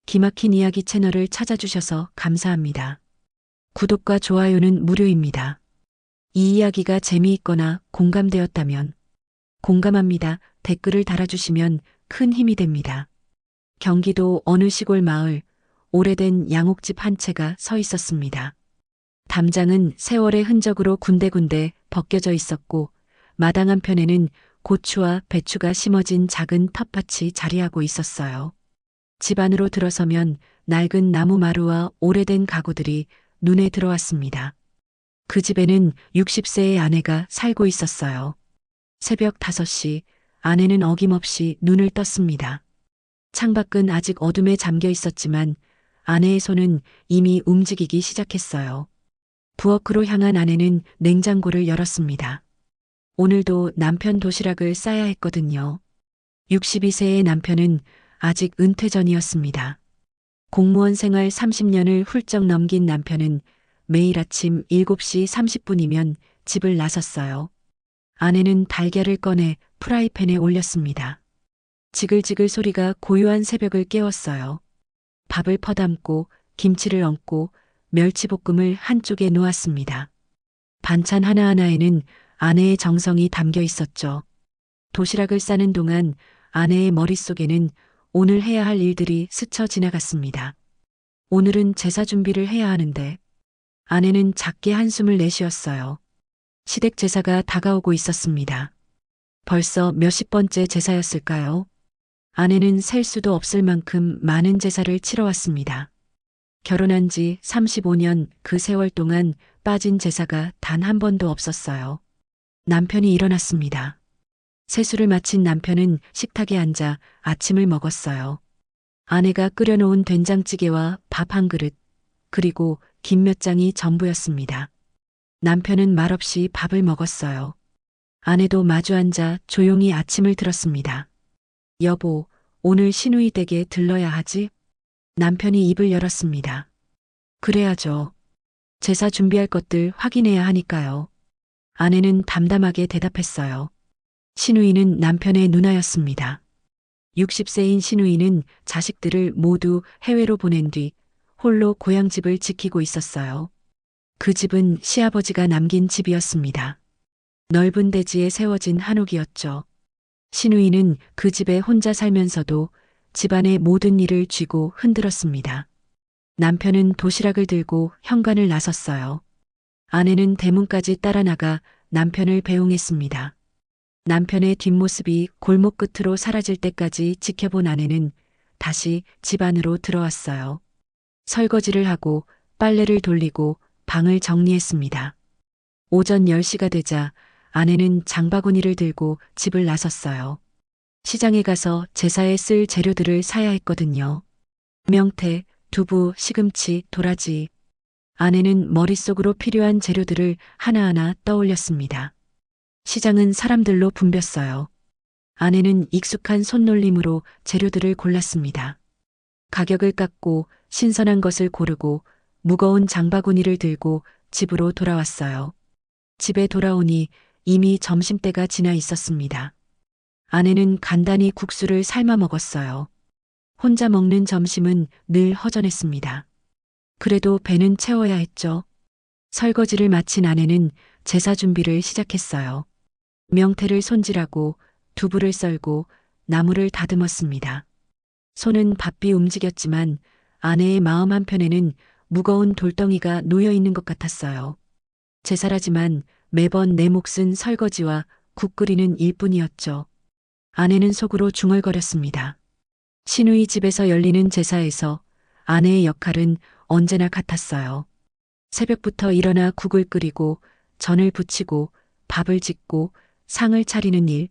기막힌 이야기 채널을 찾아주셔서 감사합니다. 구독과 좋아요는 무료입니다. 이 이야기가 재미있거나 공감되었다면 공감합니다. 댓글을 달아주시면 큰 힘이 됩니다. 경기도 어느 시골 마을, 오래된 양옥집 한 채가 서 있었습니다. 담장은 세월의 흔적으로 군데군데 벗겨져 있었고 마당 한편에는 고추와 배추가 심어진 작은 텃밭이 자리하고 있었어요. 집 안으로 들어서면 낡은 나무 마루와 오래된 가구들이 눈에 들어왔습니다. 그 집에는 60세의 아내가 살고 있었어요. 새벽 5시 아내는 어김없이 눈을 떴습니다. 창밖은 아직 어둠에 잠겨 있었지만 아내의 손은 이미 움직이기 시작했어요. 부엌으로 향한 아내는 냉장고를 열었습니다. 오늘도 남편 도시락을 싸야 했거든요. 62세의 남편은 아직 은퇴 전이었습니다. 공무원 생활 30년을 훌쩍 넘긴 남편은 매일 아침 7시 30분이면 집을 나섰어요. 아내는 달걀을 꺼내 프라이팬에 올렸습니다. 지글지글 소리가 고요한 새벽을 깨웠어요. 밥을 퍼담고 김치를 얹고 멸치볶음을 한쪽에 놓았습니다. 반찬 하나하나에는 아내의 정성이 담겨 있었죠. 도시락을 싸는 동안 아내의 머릿속에는 오늘 해야 할 일들이 스쳐 지나갔습니다. 오늘은 제사 준비를 해야 하는데 아내는 작게 한숨을 내쉬었어요. 시댁 제사가 다가오고 있었습니다. 벌써 몇십 번째 제사였을까요? 아내는 셀 수도 없을 만큼 많은 제사를 치러왔습니다. 결혼한 지 35년 그 세월 동안 빠진 제사가 단 한 번도 없었어요. 남편이 일어났습니다. 세수를 마친 남편은 식탁에 앉아 아침을 먹었어요. 아내가 끓여놓은 된장찌개와 밥 한 그릇, 그리고 김 몇 장이 전부였습니다. 남편은 말없이 밥을 먹었어요. 아내도 마주 앉아 조용히 아침을 들었습니다. 여보, 오늘 시누이 댁에 들러야 하지? 남편이 입을 열었습니다. 그래야죠. 제사 준비할 것들 확인해야 하니까요. 아내는 담담하게 대답했어요. 시누이는 남편의 누나였습니다. 60세인 시누이는 자식들을 모두 해외로 보낸 뒤 홀로 고향집을 지키고 있었어요. 그 집은 시아버지가 남긴 집이었습니다. 넓은 대지에 세워진 한옥이었죠. 시누이는 그 집에 혼자 살면서도 집안의 모든 일을 쥐고 흔들었습니다. 남편은 도시락을 들고 현관을 나섰어요. 아내는 대문까지 따라 나가 남편을 배웅했습니다. 남편의 뒷모습이 골목 끝으로 사라질 때까지 지켜본 아내는 다시 집 안으로 들어왔어요. 설거지를 하고 빨래를 돌리고 방을 정리했습니다. 오전 10시가 되자 아내는 장바구니를 들고 집을 나섰어요. 시장에 가서 제사에 쓸 재료들을 사야 했거든요. 명태, 두부, 시금치, 도라지. 아내는 머릿속으로 필요한 재료들을 하나하나 떠올렸습니다. 시장은 사람들로 붐볐어요. 아내는 익숙한 손놀림으로 재료들을 골랐습니다. 가격을 깎고 신선한 것을 고르고 무거운 장바구니를 들고 집으로 돌아왔어요. 집에 돌아오니 이미 점심때가 지나 있었습니다. 아내는 간단히 국수를 삶아 먹었어요. 혼자 먹는 점심은 늘 허전했습니다. 그래도 배는 채워야 했죠. 설거지를 마친 아내는 제사 준비를 시작했어요. 명태를 손질하고 두부를 썰고 나물을 다듬었습니다. 손은 바삐 움직였지만 아내의 마음 한편에는 무거운 돌덩이가 놓여 있는 것 같았어요. 제사라지만 매번 내 몫은 설거지와 국 끓이는 일뿐이었죠. 아내는 속으로 중얼거렸습니다. 시누이 집에서 열리는 제사에서 아내의 역할은 언제나 같았어요. 새벽부터 일어나 국을 끓이고 전을 부치고 밥을 짓고 상을 차리는 일,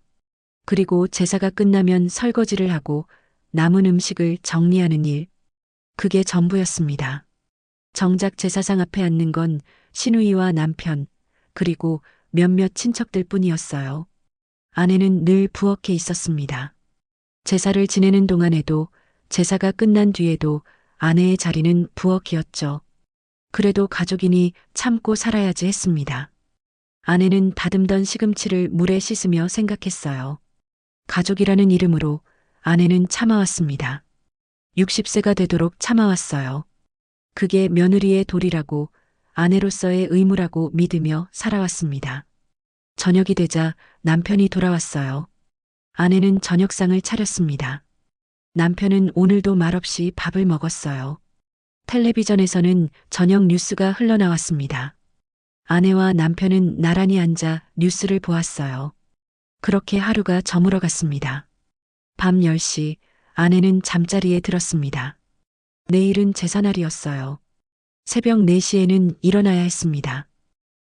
그리고 제사가 끝나면 설거지를 하고 남은 음식을 정리하는 일, 그게 전부였습니다. 정작 제사상 앞에 앉는 건 시누이와 남편, 그리고 몇몇 친척들 뿐이었어요. 아내는 늘 부엌에 있었습니다. 제사를 지내는 동안에도 제사가 끝난 뒤에도 아내의 자리는 부엌이었죠. 그래도 가족이니 참고 살아야지 했습니다. 아내는 다듬던 시금치를 물에 씻으며 생각했어요. 가족이라는 이름으로 아내는 참아왔습니다. 60세가 되도록 참아왔어요. 그게 며느리의 도리라고 아내로서의 의무라고 믿으며 살아왔습니다. 저녁이 되자 남편이 돌아왔어요. 아내는 저녁상을 차렸습니다. 남편은 오늘도 말없이 밥을 먹었어요. 텔레비전에서는 저녁 뉴스가 흘러나왔습니다. 아내와 남편은 나란히 앉아 뉴스를 보았어요. 그렇게 하루가 저물어 갔습니다. 밤 10시 아내는 잠자리에 들었습니다. 내일은 제사날이었어요. 새벽 4시에는 일어나야 했습니다.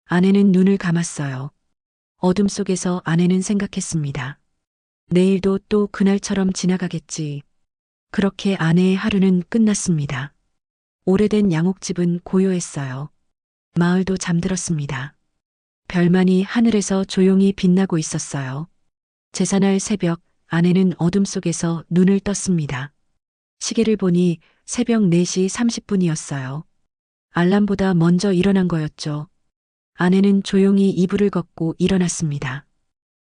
아내는 눈을 감았어요. 어둠 속에서 아내는 생각했습니다. 내일도 또 그날처럼 지나가겠지. 그렇게 아내의 하루는 끝났습니다. 오래된 양옥집은 고요했어요. 마을도 잠들었습니다. 별만이 하늘에서 조용히 빛나고 있었어요. 제사날 새벽 아내는 어둠 속에서 눈을 떴습니다. 시계를 보니 새벽 4시 30분이었어요. 알람보다 먼저 일어난 거였죠. 아내는 조용히 이불을 걷고 일어났습니다.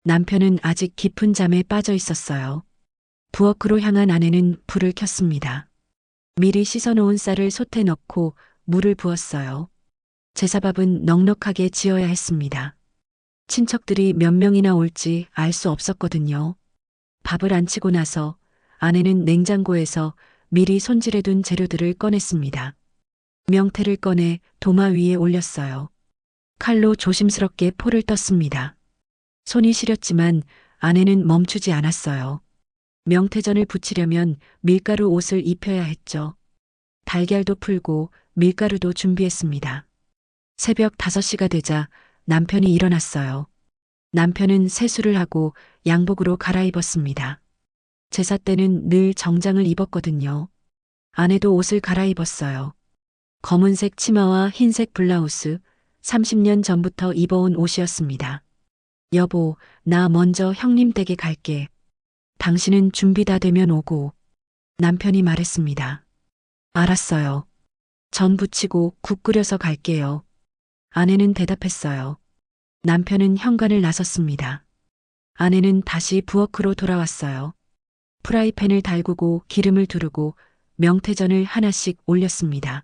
남편은 아직 깊은 잠에 빠져 있었어요. 부엌으로 향한 아내는 불을 켰습니다. 미리 씻어놓은 쌀을 솥에 넣고 물을 부었어요. 제사밥은 넉넉하게 지어야 했습니다. 친척들이 몇 명이나 올지 알 수 없었거든요. 밥을 안 치고 나서 아내는 냉장고에서 미리 손질해둔 재료들을 꺼냈습니다. 명태를 꺼내 도마 위에 올렸어요. 칼로 조심스럽게 포를 떴습니다. 손이 시렸지만 아내는 멈추지 않았어요. 명태전을 부치려면 밀가루 옷을 입혀야 했죠. 달걀도 풀고 밀가루도 준비했습니다. 새벽 5시가 되자 남편이 일어났어요. 남편은 세수를 하고 양복으로 갈아입었습니다. 제사 때는 늘 정장을 입었거든요. 아내도 옷을 갈아입었어요. 검은색 치마와 흰색 블라우스, 30년 전부터 입어온 옷이었습니다. 여보, 나 먼저 형님 댁에 갈게. 당신은 준비 다 되면 오고. 남편이 말했습니다. 알았어요. 전 부치고 국 끓여서 갈게요. 아내는 대답했어요. 남편은 현관을 나섰습니다. 아내는 다시 부엌으로 돌아왔어요. 프라이팬을 달구고 기름을 두르고 명태전을 하나씩 올렸습니다.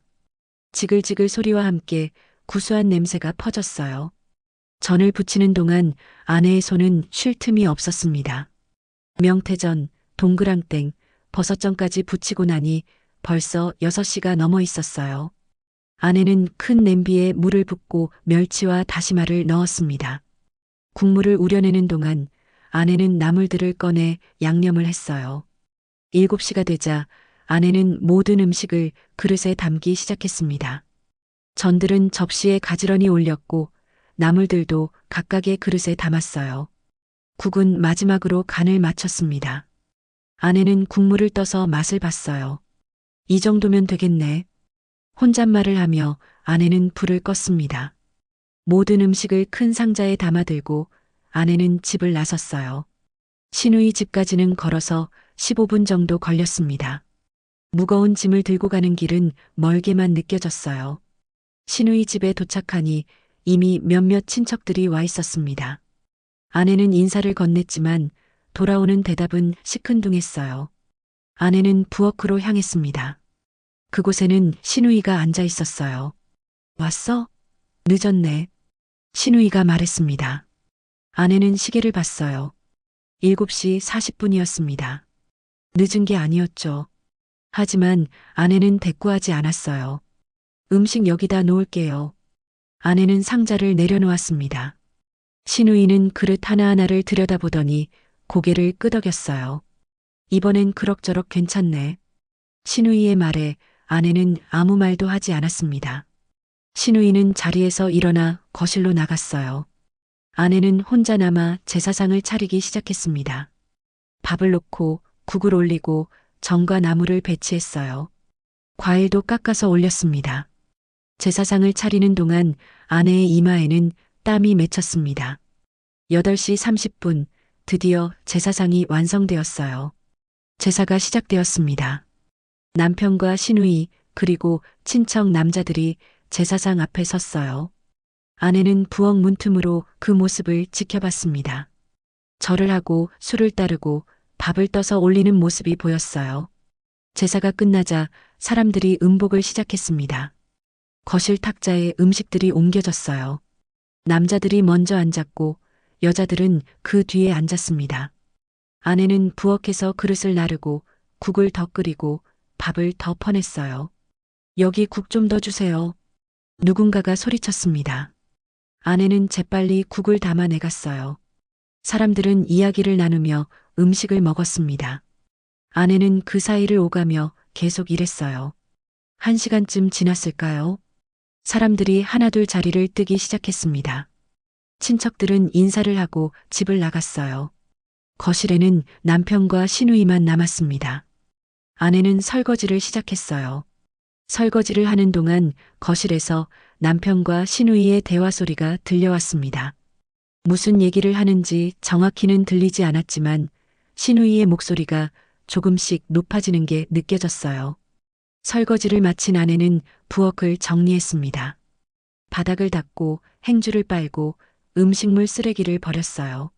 지글지글 소리와 함께 구수한 냄새가 퍼졌어요. 전을 부치는 동안 아내의 손은 쉴 틈이 없었습니다. 명태전, 동그랑땡, 버섯전까지 부치고 나니 벌써 6시가 넘어 있었어요. 아내는 큰 냄비에 물을 붓고 멸치와 다시마를 넣었습니다. 국물을 우려내는 동안 아내는 나물들을 꺼내 양념을 했어요. 7시가 되자 아내는 모든 음식을 그릇에 담기 시작했습니다. 전들은 접시에 가지런히 올렸고 나물들도 각각의 그릇에 담았어요. 국은 마지막으로 간을 맞췄습니다. 아내는 국물을 떠서 맛을 봤어요. 이 정도면 되겠네. 혼잣말을 하며 아내는 불을 껐습니다. 모든 음식을 큰 상자에 담아들고 아내는 집을 나섰어요. 시누이 집까지는 걸어서 15분 정도 걸렸습니다. 무거운 짐을 들고 가는 길은 멀게만 느껴졌어요. 시누이 집에 도착하니 이미 몇몇 친척들이 와 있었습니다. 아내는 인사를 건넸지만 돌아오는 대답은 시큰둥했어요. 아내는 부엌으로 향했습니다. 그곳에는 시누이가 앉아 있었어요. 왔어? 늦었네. 시누이가 말했습니다. 아내는 시계를 봤어요. 7시 40분이었습니다. 늦은 게 아니었죠. 하지만 아내는 대꾸하지 않았어요. 음식 여기다 놓을게요. 아내는 상자를 내려놓았습니다. 시누이는 그릇 하나하나를 들여다보더니 고개를 끄덕였어요. 이번엔 그럭저럭 괜찮네. 시누이의 말에 아내는 아무 말도 하지 않았습니다. 시누이는 자리에서 일어나 거실로 나갔어요. 아내는 혼자 남아 제사상을 차리기 시작했습니다. 밥을 놓고 국을 올리고 전과 나물을 배치했어요. 과일도 깎아서 올렸습니다. 제사상을 차리는 동안 아내의 이마에는 땀이 맺혔습니다. 8시 30분 드디어 제사상이 완성되었어요. 제사가 시작되었습니다. 남편과 시누이 그리고 친척 남자들이 제사상 앞에 섰어요. 아내는 부엌 문틈으로 그 모습을 지켜봤습니다. 절을 하고 술을 따르고 밥을 떠서 올리는 모습이 보였어요. 제사가 끝나자 사람들이 음복을 시작했습니다. 거실 탁자에 음식들이 옮겨졌어요. 남자들이 먼저 앉았고 여자들은 그 뒤에 앉았습니다. 아내는 부엌에서 그릇을 나르고 국을 더 끓이고 밥을 더 퍼냈어요. 여기 국 좀 더 주세요. 누군가가 소리쳤습니다. 아내는 재빨리 국을 담아내갔어요. 사람들은 이야기를 나누며 음식을 먹었습니다. 아내는 그 사이를 오가며 계속 일했어요. 1시간쯤 지났을까요? 사람들이 하나둘 자리를 뜨기 시작했습니다. 친척들은 인사를 하고 집을 나갔어요. 거실에는 남편과 시누이만 남았습니다. 아내는 설거지를 시작했어요. 설거지를 하는 동안 거실에서 남편과 시누이의 대화 소리가 들려왔습니다. 무슨 얘기를 하는지 정확히는 들리지 않았지만 시누이의 목소리가 조금씩 높아지는 게 느껴졌어요. 설거지를 마친 아내는 부엌을 정리했습니다. 바닥을 닦고 행주를 빨고 음식물 쓰레기를 버렸어요.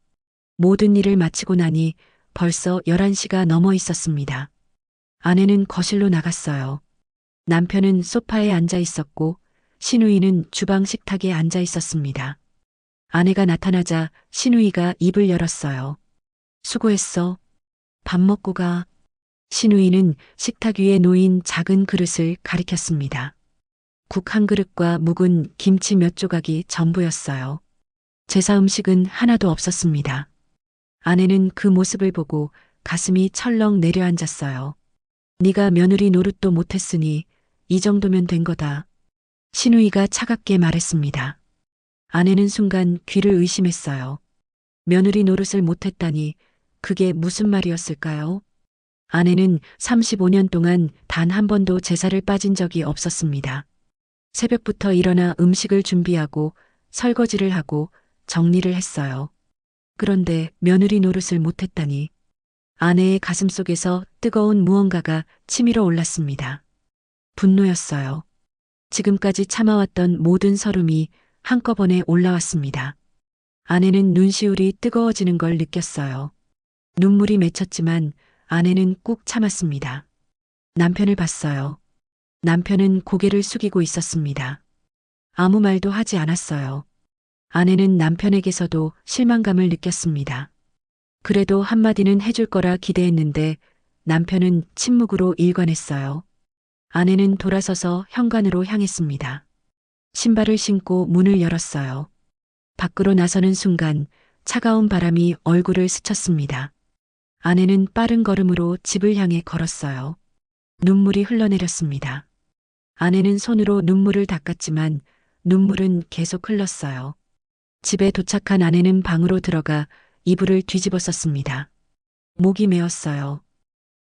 모든 일을 마치고 나니 벌써 11시가 넘어 있었습니다. 아내는 거실로 나갔어요. 남편은 소파에 앉아 있었고 시누이는 주방 식탁에 앉아 있었습니다. 아내가 나타나자 시누이가 입을 열었어요. 수고했어. 밥 먹고 가. 시누이는 식탁 위에 놓인 작은 그릇을 가리켰습니다. 국 한 그릇과 묵은 김치 몇 조각이 전부였어요. 제사 음식은 하나도 없었습니다. 아내는 그 모습을 보고 가슴이 철렁 내려앉았어요. 네가 며느리 노릇도 못했으니 이 정도면 된 거다. 시누이가 차갑게 말했습니다. 아내는 순간 귀를 의심했어요. 며느리 노릇을 못했다니 그게 무슨 말이었을까요? 아내는 35년 동안 단 한 번도 제사를 빠진 적이 없었습니다. 새벽부터 일어나 음식을 준비하고 설거지를 하고 정리를 했어요. 그런데 며느리 노릇을 못했다니 아내의 가슴속에서 뜨거운 무언가가 치밀어 올랐습니다. 분노였어요. 지금까지 참아왔던 모든 서름이 한꺼번에 올라왔습니다. 아내는 눈시울이 뜨거워지는 걸 느꼈어요. 눈물이 맺혔지만 아내는 꾹 참았습니다. 남편을 봤어요. 남편은 고개를 숙이고 있었습니다. 아무 말도 하지 않았어요. 아내는 남편에게서도 실망감을 느꼈습니다. 그래도 한마디는 해줄 거라 기대했는데 남편은 침묵으로 일관했어요. 아내는 돌아서서 현관으로 향했습니다. 신발을 신고 문을 열었어요. 밖으로 나서는 순간 차가운 바람이 얼굴을 스쳤습니다. 아내는 빠른 걸음으로 집을 향해 걸었어요. 눈물이 흘러내렸습니다. 아내는 손으로 눈물을 닦았지만 눈물은 계속 흘렀어요. 집에 도착한 아내는 방으로 들어가 이불을 뒤집어 썼습니다. 목이 메었어요.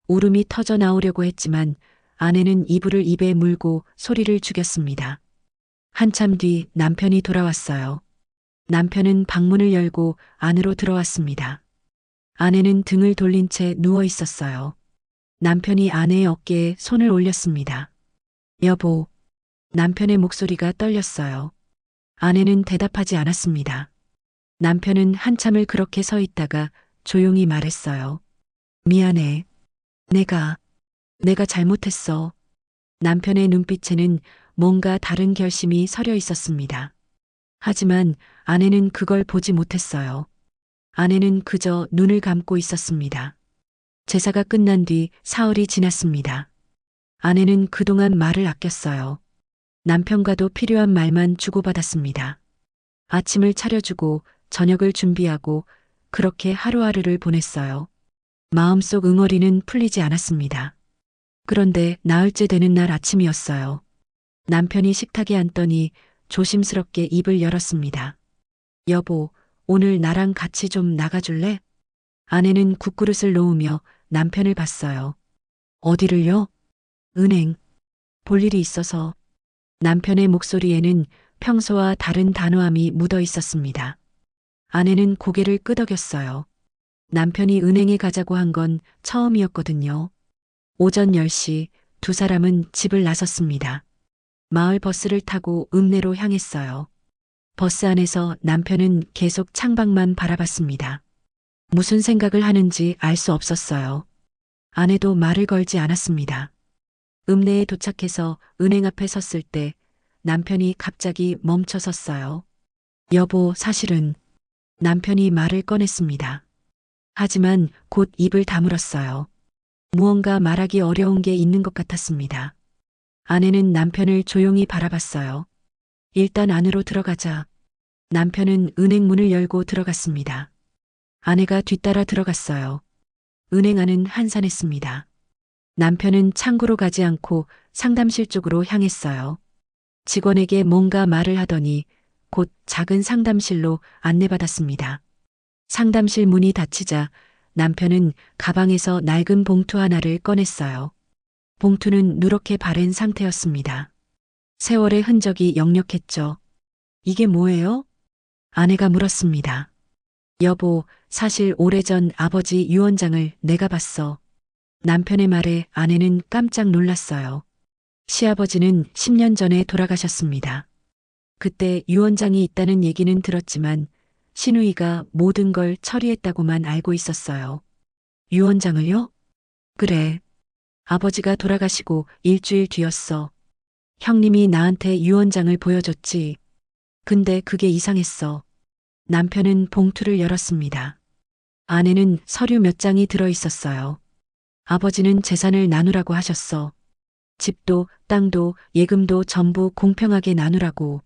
울음이 터져 나오려고 했지만 아내는 이불을 입에 물고 소리를 죽였습니다. 한참 뒤 남편이 돌아왔어요. 남편은 방문을 열고 안으로 들어왔습니다. 아내는 등을 돌린 채 누워 있었어요. 남편이 아내의 어깨에 손을 올렸습니다. 여보, 남편의 목소리가 떨렸어요. 아내는 대답하지 않았습니다. 남편은 한참을 그렇게 서 있다가 조용히 말했어요. 미안해. 내가 잘못했어. 남편의 눈빛에는 뭔가 다른 결심이 서려 있었습니다. 하지만 아내는 그걸 보지 못했어요. 아내는 그저 눈을 감고 있었습니다. 제사가 끝난 뒤 사흘이 지났습니다. 아내는 그동안 말을 아꼈어요. 남편과도 필요한 말만 주고받았습니다. 아침을 차려주고 저녁을 준비하고 그렇게 하루하루를 보냈어요. 마음속 응어리는 풀리지 않았습니다. 그런데 나흘째 되는 날 아침이었어요. 남편이 식탁에 앉더니 조심스럽게 입을 열었습니다. 여보, 오늘 나랑 같이 좀 나가줄래? 아내는 국그릇을 놓으며 남편을 봤어요. 어디를요? 은행. 볼 일이 있어서. 남편의 목소리에는 평소와 다른 단호함이 묻어 있었습니다. 아내는 고개를 끄덕였어요. 남편이 은행에 가자고 한 건 처음이었거든요. 오전 10시 두 사람은 집을 나섰습니다. 마을 버스를 타고 읍내로 향했어요. 버스 안에서 남편은 계속 창밖만 바라봤습니다. 무슨 생각을 하는지 알 수 없었어요. 아내도 말을 걸지 않았습니다. 읍내에 도착해서 은행 앞에 섰을 때 남편이 갑자기 멈춰 섰어요. 여보, 사실은 남편이 말을 꺼냈습니다. 하지만 곧 입을 다물었어요. 무언가 말하기 어려운 게 있는 것 같았습니다. 아내는 남편을 조용히 바라봤어요. 일단 안으로 들어가자. 남편은 은행 문을 열고 들어갔습니다. 아내가 뒤따라 들어갔어요. 은행 안은 한산했습니다. 남편은 창구로 가지 않고 상담실 쪽으로 향했어요. 직원에게 뭔가 말을 하더니 곧 작은 상담실로 안내받았습니다. 상담실 문이 닫히자 남편은 가방에서 낡은 봉투 하나를 꺼냈어요. 봉투는 누렇게 바랜 상태였습니다. 세월의 흔적이 역력했죠. 이게 뭐예요? 아내가 물었습니다. 여보, 사실 오래전 아버지 유언장을 내가 봤어. 남편의 말에 아내는 깜짝 놀랐어요. 시아버지는 10년 전에 돌아가셨습니다. 그때 유언장이 있다는 얘기는 들었지만 신우이가 모든 걸 처리했다고만 알고 있었어요. 유언장을요? 그래. 아버지가 돌아가시고 일주일 뒤였어. 형님이 나한테 유언장을 보여줬지. 근데 그게 이상했어. 남편은 봉투를 열었습니다. 안에는 서류 몇 장이 들어 있었어요. 아버지는 재산을 나누라고 하셨어. 집도, 땅도, 예금도 전부 공평하게 나누라고.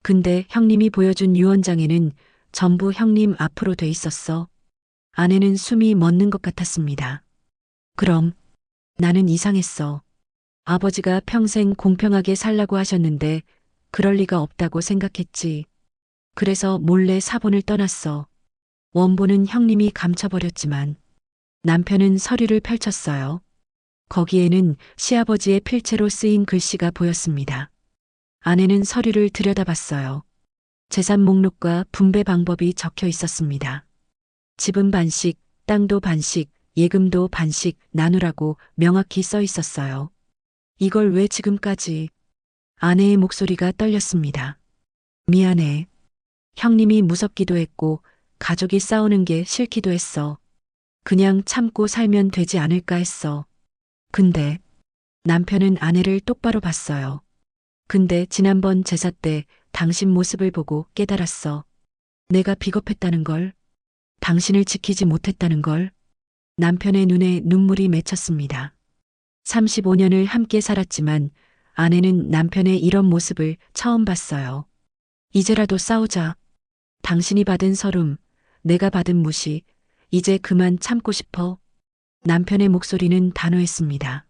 근데 형님이 보여준 유언장에는 전부 형님 앞으로 돼 있었어. 아내는 숨이 멎는 것 같았습니다. 그럼 나는 이상했어. 아버지가 평생 공평하게 살라고 하셨는데 그럴 리가 없다고 생각했지. 그래서 몰래 사본을 떠났어. 원본은 형님이 감춰버렸지만 남편은 서류를 펼쳤어요. 거기에는 시아버지의 필체로 쓰인 글씨가 보였습니다. 아내는 서류를 들여다봤어요. 재산 목록과 분배 방법이 적혀 있었습니다. 집은 반씩, 땅도 반씩, 예금도 반씩 나누라고 명확히 써 있었어요. 이걸 왜 지금까지? 아내의 목소리가 떨렸습니다. 미안해. 형님이 무섭기도 했고 가족이 싸우는 게 싫기도 했어. 그냥 참고 살면 되지 않을까 했어. 근데 남편은 아내를 똑바로 봤어요. 근데 지난번 제사 때 당신 모습을 보고 깨달았어. 내가 비겁했다는 걸, 당신을 지키지 못했다는 걸. 남편의 눈에 눈물이 맺혔습니다. 35년을 함께 살았지만 아내는 남편의 이런 모습을 처음 봤어요. 이제라도 싸우자. 당신이 받은 서름, 내가 받은 무시, 이제 그만 참고 싶어. 남편의 목소리는 단호했습니다.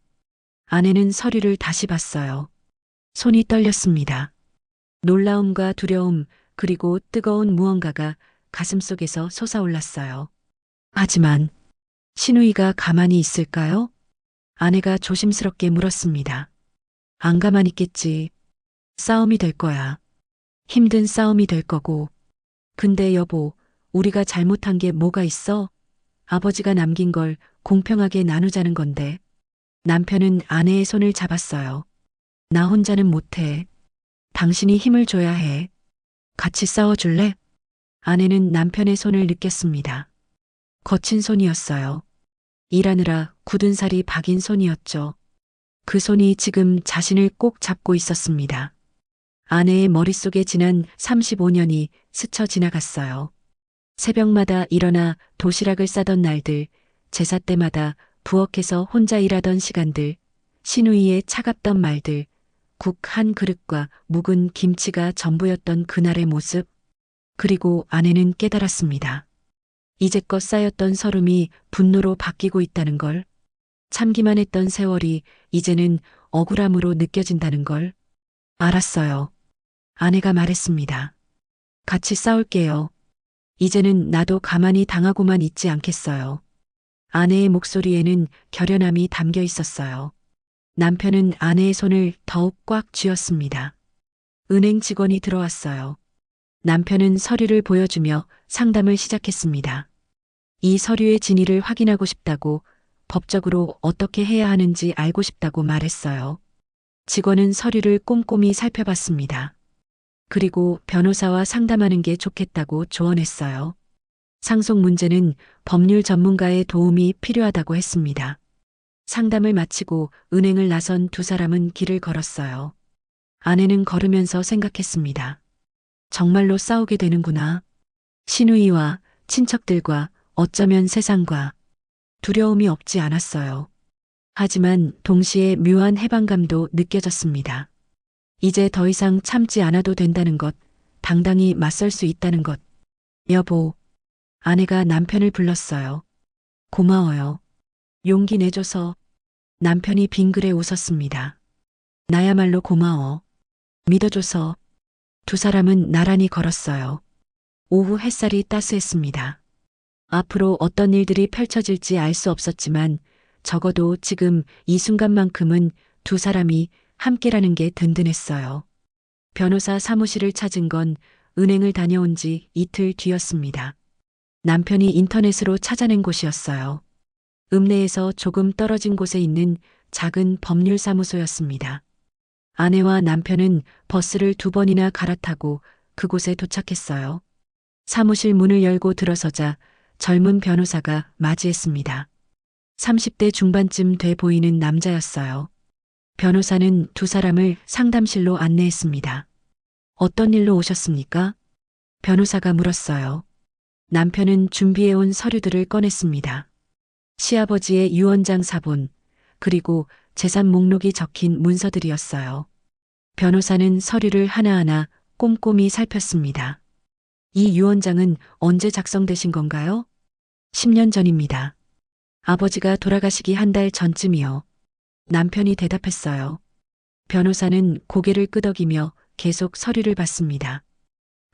아내는 서류를 다시 봤어요. 손이 떨렸습니다. 놀라움과 두려움, 그리고 뜨거운 무언가가 가슴속에서 솟아올랐어요. 하지만 신우이가 가만히 있을까요? 아내가 조심스럽게 물었습니다. 안 가만히 있겠지. 싸움이 될 거야. 힘든 싸움이 될 거고. 근데 여보, 우리가 잘못한 게 뭐가 있어? 아버지가 남긴 걸 공평하게 나누자는 건데. 남편은 아내의 손을 잡았어요. 나 혼자는 못해. 당신이 힘을 줘야 해. 같이 싸워줄래? 아내는 남편의 손을 느꼈습니다. 거친 손이었어요. 일하느라 굳은 살이 박인 손이었죠. 그 손이 지금 자신을 꼭 잡고 있었습니다. 아내의 머릿속에 지난 35년이 스쳐 지나갔어요. 새벽마다 일어나 도시락을 싸던 날들, 제사 때마다 부엌에서 혼자 일하던 시간들, 시누이의 차갑던 말들, 국 한 그릇과 묵은 김치가 전부였던 그날의 모습. 그리고 아내는 깨달았습니다. 이제껏 쌓였던 서름이 분노로 바뀌고 있다는 걸. 참기만 했던 세월이 이제는 억울함으로 느껴진다는 걸. 알았어요. 아내가 말했습니다. 같이 싸울게요. 이제는 나도 가만히 당하고만 있지 않겠어요. 아내의 목소리에는 결연함이 담겨 있었어요. 남편은 아내의 손을 더욱 꽉 쥐었습니다. 은행 직원이 들어왔어요. 남편은 서류를 보여주며 상담을 시작했습니다. 이 서류의 진위를 확인하고 싶다고, 법적으로 어떻게 해야 하는지 알고 싶다고 말했어요. 직원은 서류를 꼼꼼히 살펴봤습니다. 그리고 변호사와 상담하는 게 좋겠다고 조언했어요. 상속 문제는 법률 전문가의 도움이 필요하다고 했습니다. 상담을 마치고 은행을 나선 두 사람은 길을 걸었어요. 아내는 걸으면서 생각했습니다. 정말로 싸우게 되는구나. 시누이와 친척들과 어쩌면 세상과 두려움이 없지 않았어요. 하지만 동시에 묘한 해방감도 느껴졌습니다. 이제 더 이상 참지 않아도 된다는 것, 당당히 맞설 수 있다는 것. 여보, 아내가 남편을 불렀어요. 고마워요. 용기 내줘서. 남편이 빙그레 웃었습니다. 나야말로 고마워. 믿어줘서. 두 사람은 나란히 걸었어요. 오후 햇살이 따스했습니다. 앞으로 어떤 일들이 펼쳐질지 알 수 없었지만 적어도 지금 이 순간만큼은 두 사람이 함께라는 게 든든했어요. 변호사 사무실을 찾은 건 은행을 다녀온 지 이틀 뒤였습니다. 남편이 인터넷으로 찾아낸 곳이었어요. 읍내에서 조금 떨어진 곳에 있는 작은 법률사무소였습니다. 아내와 남편은 버스를 2번이나 갈아타고 그곳에 도착했어요. 사무실 문을 열고 들어서자 젊은 변호사가 맞이했습니다. 30대 중반쯤 돼 보이는 남자였어요. 변호사는 두 사람을 상담실로 안내했습니다. 어떤 일로 오셨습니까? 변호사가 물었어요. 남편은 준비해온 서류들을 꺼냈습니다. 시아버지의 유언장 사본, 그리고 재산 목록이 적힌 문서들이었어요. 변호사는 서류를 하나하나 꼼꼼히 살폈습니다. 이 유언장은 언제 작성되신 건가요? 10년 전입니다. 아버지가 돌아가시기 한 달 전쯤이요. 남편이 대답했어요. 변호사는 고개를 끄덕이며 계속 서류를 봤습니다.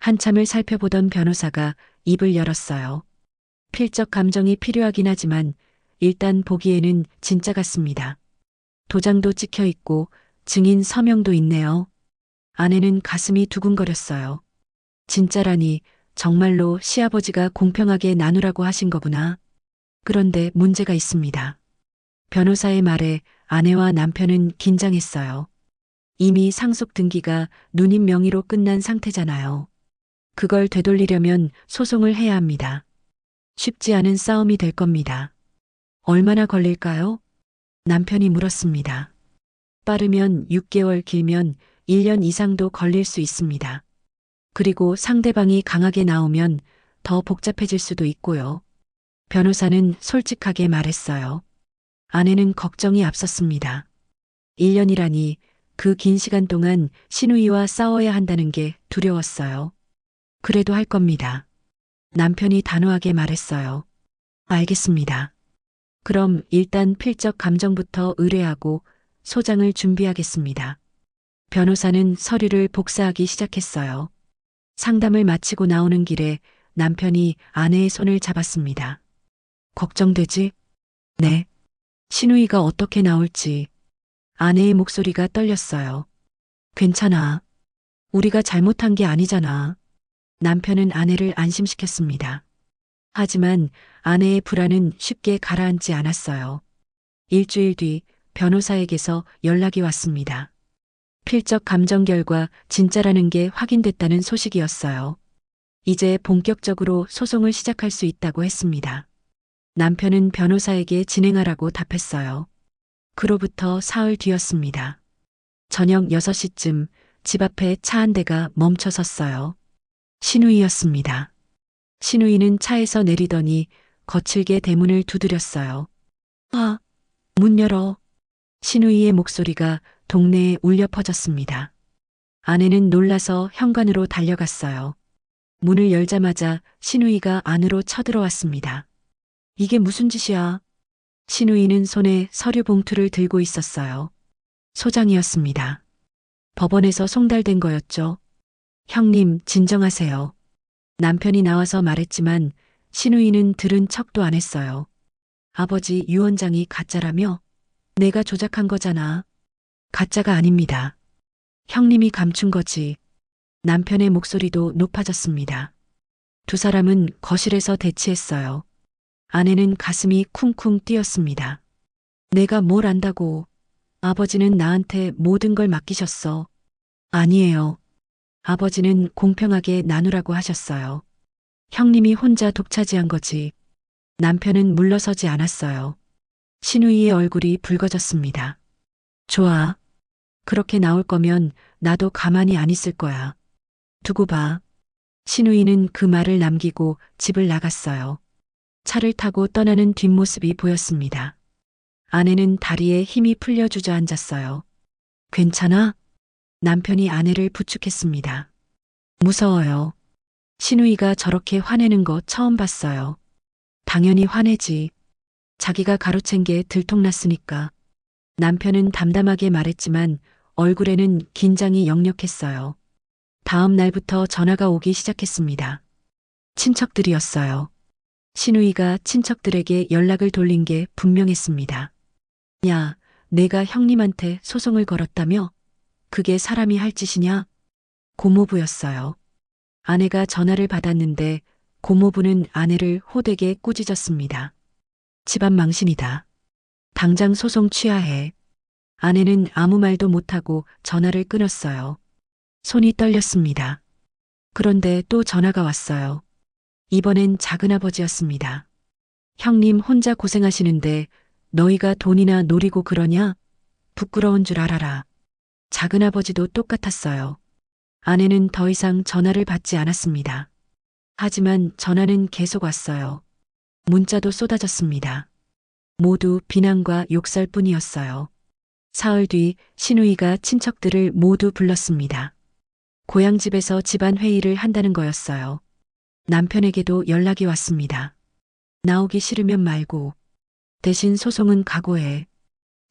한참을 살펴보던 변호사가 입을 열었어요. 필적 감정이 필요하긴 하지만 일단 보기에는 진짜 같습니다. 도장도 찍혀 있고 증인 서명도 있네요. 아내는 가슴이 두근거렸어요. 진짜라니 정말로 시아버지가 공평하게 나누라고 하신 거구나. 그런데 문제가 있습니다. 변호사의 말에 아내와 남편은 긴장했어요. 이미 상속 등기가 누님 명의로 끝난 상태잖아요. 그걸 되돌리려면 소송을 해야 합니다. 쉽지 않은 싸움이 될 겁니다. 얼마나 걸릴까요? 남편이 물었습니다. 빠르면 6개월, 길면 1년 이상도 걸릴 수 있습니다. 그리고 상대방이 강하게 나오면 더 복잡해질 수도 있고요. 변호사는 솔직하게 말했어요. 아내는 걱정이 앞섰습니다. 1년이라니 그 긴 시간 동안 시누이와 싸워야 한다는 게 두려웠어요. 그래도 할 겁니다. 남편이 단호하게 말했어요. 알겠습니다. 그럼 일단 필적 감정부터 의뢰하고 소장을 준비하겠습니다. 변호사는 서류를 복사하기 시작했어요. 상담을 마치고 나오는 길에 남편이 아내의 손을 잡았습니다. 걱정되지? 네. 시누이가 어떻게 나올지. 아내의 목소리가 떨렸어요. 괜찮아. 우리가 잘못한 게 아니잖아. 남편은 아내를 안심시켰습니다. 하지만 아내의 불안은 쉽게 가라앉지 않았어요. 일주일 뒤 변호사에게서 연락이 왔습니다. 필적 감정 결과 진짜라는 게 확인됐다는 소식이었어요. 이제 본격적으로 소송을 시작할 수 있다고 했습니다. 남편은 변호사에게 진행하라고 답했어요. 그로부터 사흘 뒤였습니다. 저녁 6시쯤 집 앞에 차 한 대가 멈춰 섰어요. 시누이였습니다. 시누이는 차에서 내리더니 거칠게 대문을 두드렸어요. 아, 문 열어. 시누이의 목소리가 동네에 울려 퍼졌습니다. 아내는 놀라서 현관으로 달려갔어요. 문을 열자마자 시누이가 안으로 쳐들어왔습니다. 이게 무슨 짓이야? 시누이는 손에 서류 봉투를 들고 있었어요. 소장이었습니다. 법원에서 송달된 거였죠. 형님, 진정하세요. 남편이 나와서 말했지만 시누이는 들은 척도 안 했어요. 아버지 유언장이 가짜라며? 내가 조작한 거잖아. 가짜가 아닙니다. 형님이 감춘 거지. 남편의 목소리도 높아졌습니다. 두 사람은 거실에서 대치했어요. 아내는 가슴이 쿵쿵 뛰었습니다. 내가 뭘 안다고. 아버지는 나한테 모든 걸 맡기셨어. 아니에요. 아버지는 공평하게 나누라고 하셨어요. 형님이 혼자 독차지한 거지. 남편은 물러서지 않았어요. 신우이의 얼굴이 붉어졌습니다. 좋아. 그렇게 나올 거면 나도 가만히 안 있을 거야. 두고 봐. 신우이는 그 말을 남기고 집을 나갔어요. 차를 타고 떠나는 뒷모습이 보였습니다. 아내는 다리에 힘이 풀려 주저앉았어요. 괜찮아? 남편이 아내를 부축했습니다. 무서워요. 신우이가 저렇게 화내는 거 처음 봤어요. 당연히 화내지. 자기가 가로챈 게 들통났으니까. 남편은 담담하게 말했지만 얼굴에는 긴장이 역력했어요. 다음 날부터 전화가 오기 시작했습니다. 친척들이었어요. 신우이가 친척들에게 연락을 돌린 게 분명했습니다. 야, 내가 형님한테 소송을 걸었다며? 그게 사람이 할 짓이냐? 고모부였어요. 아내가 전화를 받았는데 고모부는 아내를 호되게 꾸짖었습니다. 집안 망신이다. 당장 소송 취하해. 아내는 아무 말도 못하고 전화를 끊었어요. 손이 떨렸습니다. 그런데 또 전화가 왔어요. 이번엔 작은아버지였습니다. 형님 혼자 고생하시는데 너희가 돈이나 노리고 그러냐? 부끄러운 줄 알아라. 작은아버지도 똑같았어요. 아내는 더 이상 전화를 받지 않았습니다. 하지만 전화는 계속 왔어요. 문자도 쏟아졌습니다. 모두 비난과 욕설뿐이었어요. 사흘 뒤 신우이가 친척들을 모두 불렀습니다. 고향집에서 집안 회의를 한다는 거였어요. 남편에게도 연락이 왔습니다. 나오기 싫으면 말고 대신 소송은 각오해.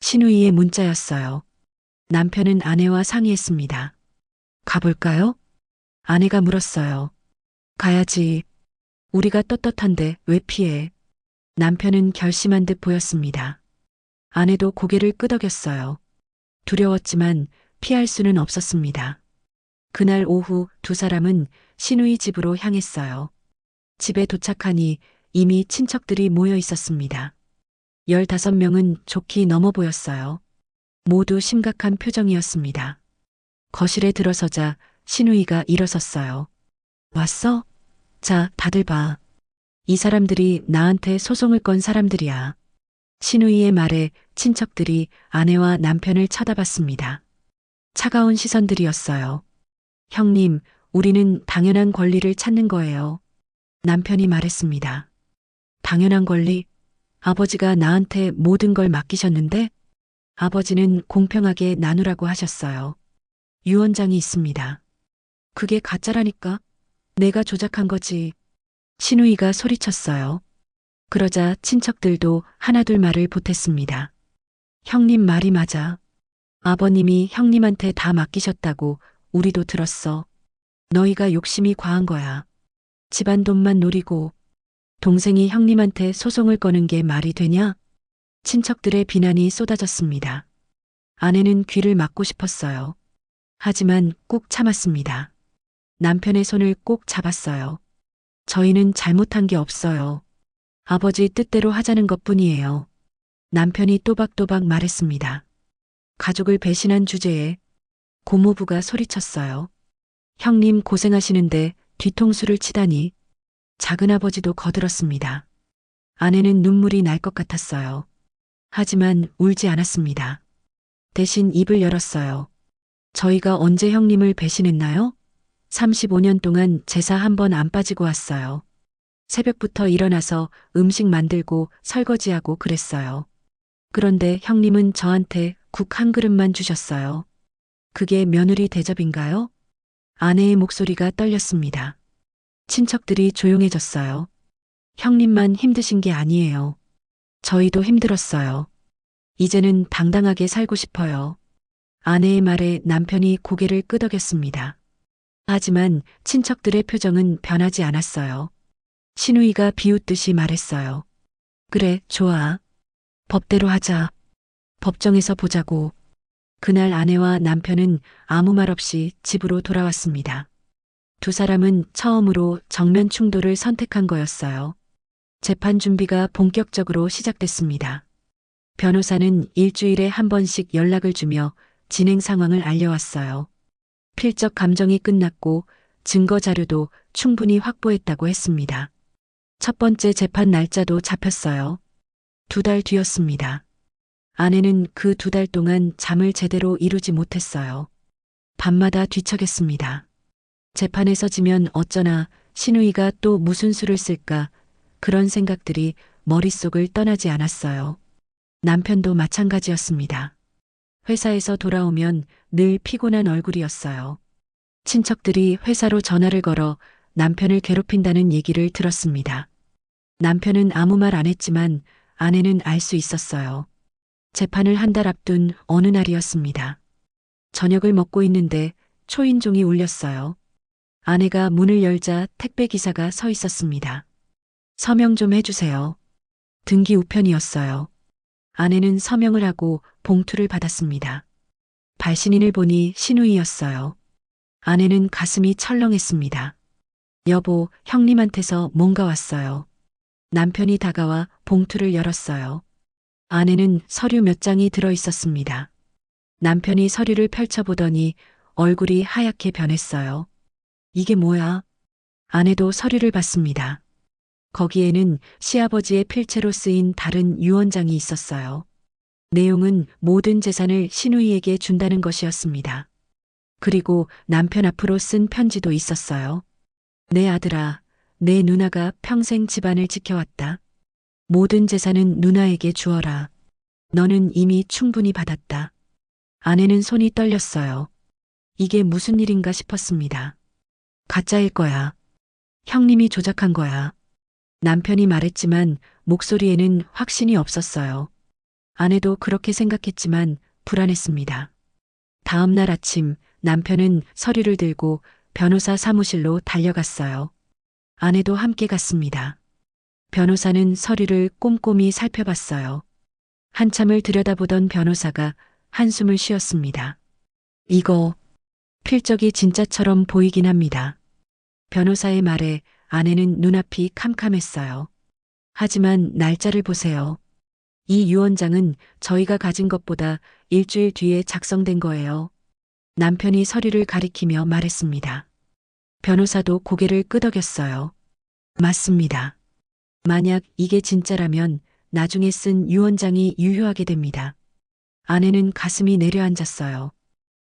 신우이의 문자였어요. 남편은 아내와 상의했습니다. 가볼까요? 아내가 물었어요. 가야지. 우리가 떳떳한데 왜 피해? 남편은 결심한 듯 보였습니다. 아내도 고개를 끄덕였어요. 두려웠지만 피할 수는 없었습니다. 그날 오후 두 사람은 신우이 집으로 향했어요. 집에 도착하니 이미 친척들이 모여 있었습니다. 15명은 좋게 넘어 보였어요. 모두 심각한 표정이었습니다. 거실에 들어서자 신우이가 일어섰어요. 왔어? 자, 다들 봐. 이 사람들이 나한테 소송을 건 사람들이야. 신우이의 말에 친척들이 아내와 남편을 쳐다봤습니다. 차가운 시선들이었어요. 형님, 우리는 당연한 권리를 찾는 거예요. 남편이 말했습니다. 당연한 권리? 아버지가 나한테 모든 걸 맡기셨는데? 아버지는 공평하게 나누라고 하셨어요. 유언장이 있습니다. 그게 가짜라니까? 내가 조작한 거지. 신우이가 소리쳤어요. 그러자 친척들도 하나둘 말을 보탰습니다. 형님 말이 맞아. 아버님이 형님한테 다 맡기셨다고 우리도 들었어. 너희가 욕심이 과한 거야. 집안 돈만 노리고 동생이 형님한테 소송을 거는 게 말이 되냐? 친척들의 비난이 쏟아졌습니다. 아내는 귀를 막고 싶었어요. 하지만 꾹 참았습니다. 남편의 손을 꼭 잡았어요. 저희는 잘못한 게 없어요. 아버지 뜻대로 하자는 것뿐이에요. 남편이 또박또박 말했습니다. 가족을 배신한 주제에 고모부가 소리쳤어요. 형님 고생하시는데 뒤통수를 치다니. 작은아버지도 거들었습니다. 아내는 눈물이 날 것 같았어요. 하지만 울지 않았습니다. 대신 입을 열었어요. 저희가 언제 형님을 배신했나요? 35년 동안 제사 한 번 안 빠지고 왔어요. 새벽부터 일어나서 음식 만들고 설거지하고 그랬어요. 그런데 형님은 저한테 국 한 그릇만 주셨어요. 그게 며느리 대접인가요? 아내의 목소리가 떨렸습니다. 친척들이 조용해졌어요. 형님만 힘드신 게 아니에요. 저희도 힘들었어요. 이제는 당당하게 살고 싶어요. 아내의 말에 남편이 고개를 끄덕였습니다. 하지만 친척들의 표정은 변하지 않았어요. 신우이가 비웃듯이 말했어요. 그래, 좋아. 법대로 하자. 법정에서 보자고. 그날 아내와 남편은 아무 말 없이 집으로 돌아왔습니다. 두 사람은 처음으로 정면 충돌을 선택한 거였어요. 재판 준비가 본격적으로 시작됐습니다. 변호사는 일주일에 한 번씩 연락을 주며 진행 상황을 알려왔어요. 필적 감정이 끝났고 증거 자료도 충분히 확보했다고 했습니다. 첫 번째 재판 날짜도 잡혔어요. 2달 뒤였습니다. 아내는 그 2달 동안 잠을 제대로 이루지 못했어요. 밤마다 뒤척였습니다. 재판에서 지면 어쩌나, 신우이가 또 무슨 수를 쓸까, 그런 생각들이 머릿속을 떠나지 않았어요. 남편도 마찬가지였습니다. 회사에서 돌아오면 늘 피곤한 얼굴이었어요. 친척들이 회사로 전화를 걸어 남편을 괴롭힌다는 얘기를 들었습니다. 남편은 아무 말 안 했지만 아내는 알 수 있었어요. 재판을 한 달 앞둔 어느 날이었습니다. 저녁을 먹고 있는데 초인종이 울렸어요. 아내가 문을 열자 택배 기사가 서 있었습니다. 서명 좀 해주세요. 등기 우편이었어요. 아내는 서명을 하고 봉투를 받았습니다. 발신인을 보니 신우이였어요. 아내는 가슴이 철렁했습니다. 여보, 형님한테서 뭔가 왔어요. 남편이 다가와 봉투를 열었어요. 안에는 서류 몇 장이 들어 있었습니다. 남편이 서류를 펼쳐보더니 얼굴이 하얗게 변했어요. 이게 뭐야? 아내도 서류를 봤습니다. 거기에는 시아버지의 필체로 쓰인 다른 유언장이 있었어요. 내용은 모든 재산을 신우이에게 준다는 것이었습니다. 그리고 남편 앞으로 쓴 편지도 있었어요. 내 아들아, 내 누나가 평생 집안을 지켜왔다. 모든 재산은 누나에게 주어라. 너는 이미 충분히 받았다. 아내는 손이 떨렸어요. 이게 무슨 일인가 싶었습니다. 가짜일 거야. 형님이 조작한 거야. 남편이 말했지만 목소리에는 확신이 없었어요. 아내도 그렇게 생각했지만 불안했습니다. 다음 날 아침 남편은 서류를 들고 변호사 사무실로 달려갔어요. 아내도 함께 갔습니다. 변호사는 서류를 꼼꼼히 살펴봤어요. 한참을 들여다보던 변호사가 한숨을 쉬었습니다. 이거 필적이 진짜처럼 보이긴 합니다. 변호사의 말에 아내는 눈앞이 캄캄했어요. 하지만 날짜를 보세요. 이 유언장은 저희가 가진 것보다 일주일 뒤에 작성된 거예요. 남편이 서류를 가리키며 말했습니다. 변호사도 고개를 끄덕였어요. 맞습니다. 만약 이게 진짜라면 나중에 쓴 유언장이 유효하게 됩니다. 아내는 가슴이 내려앉았어요.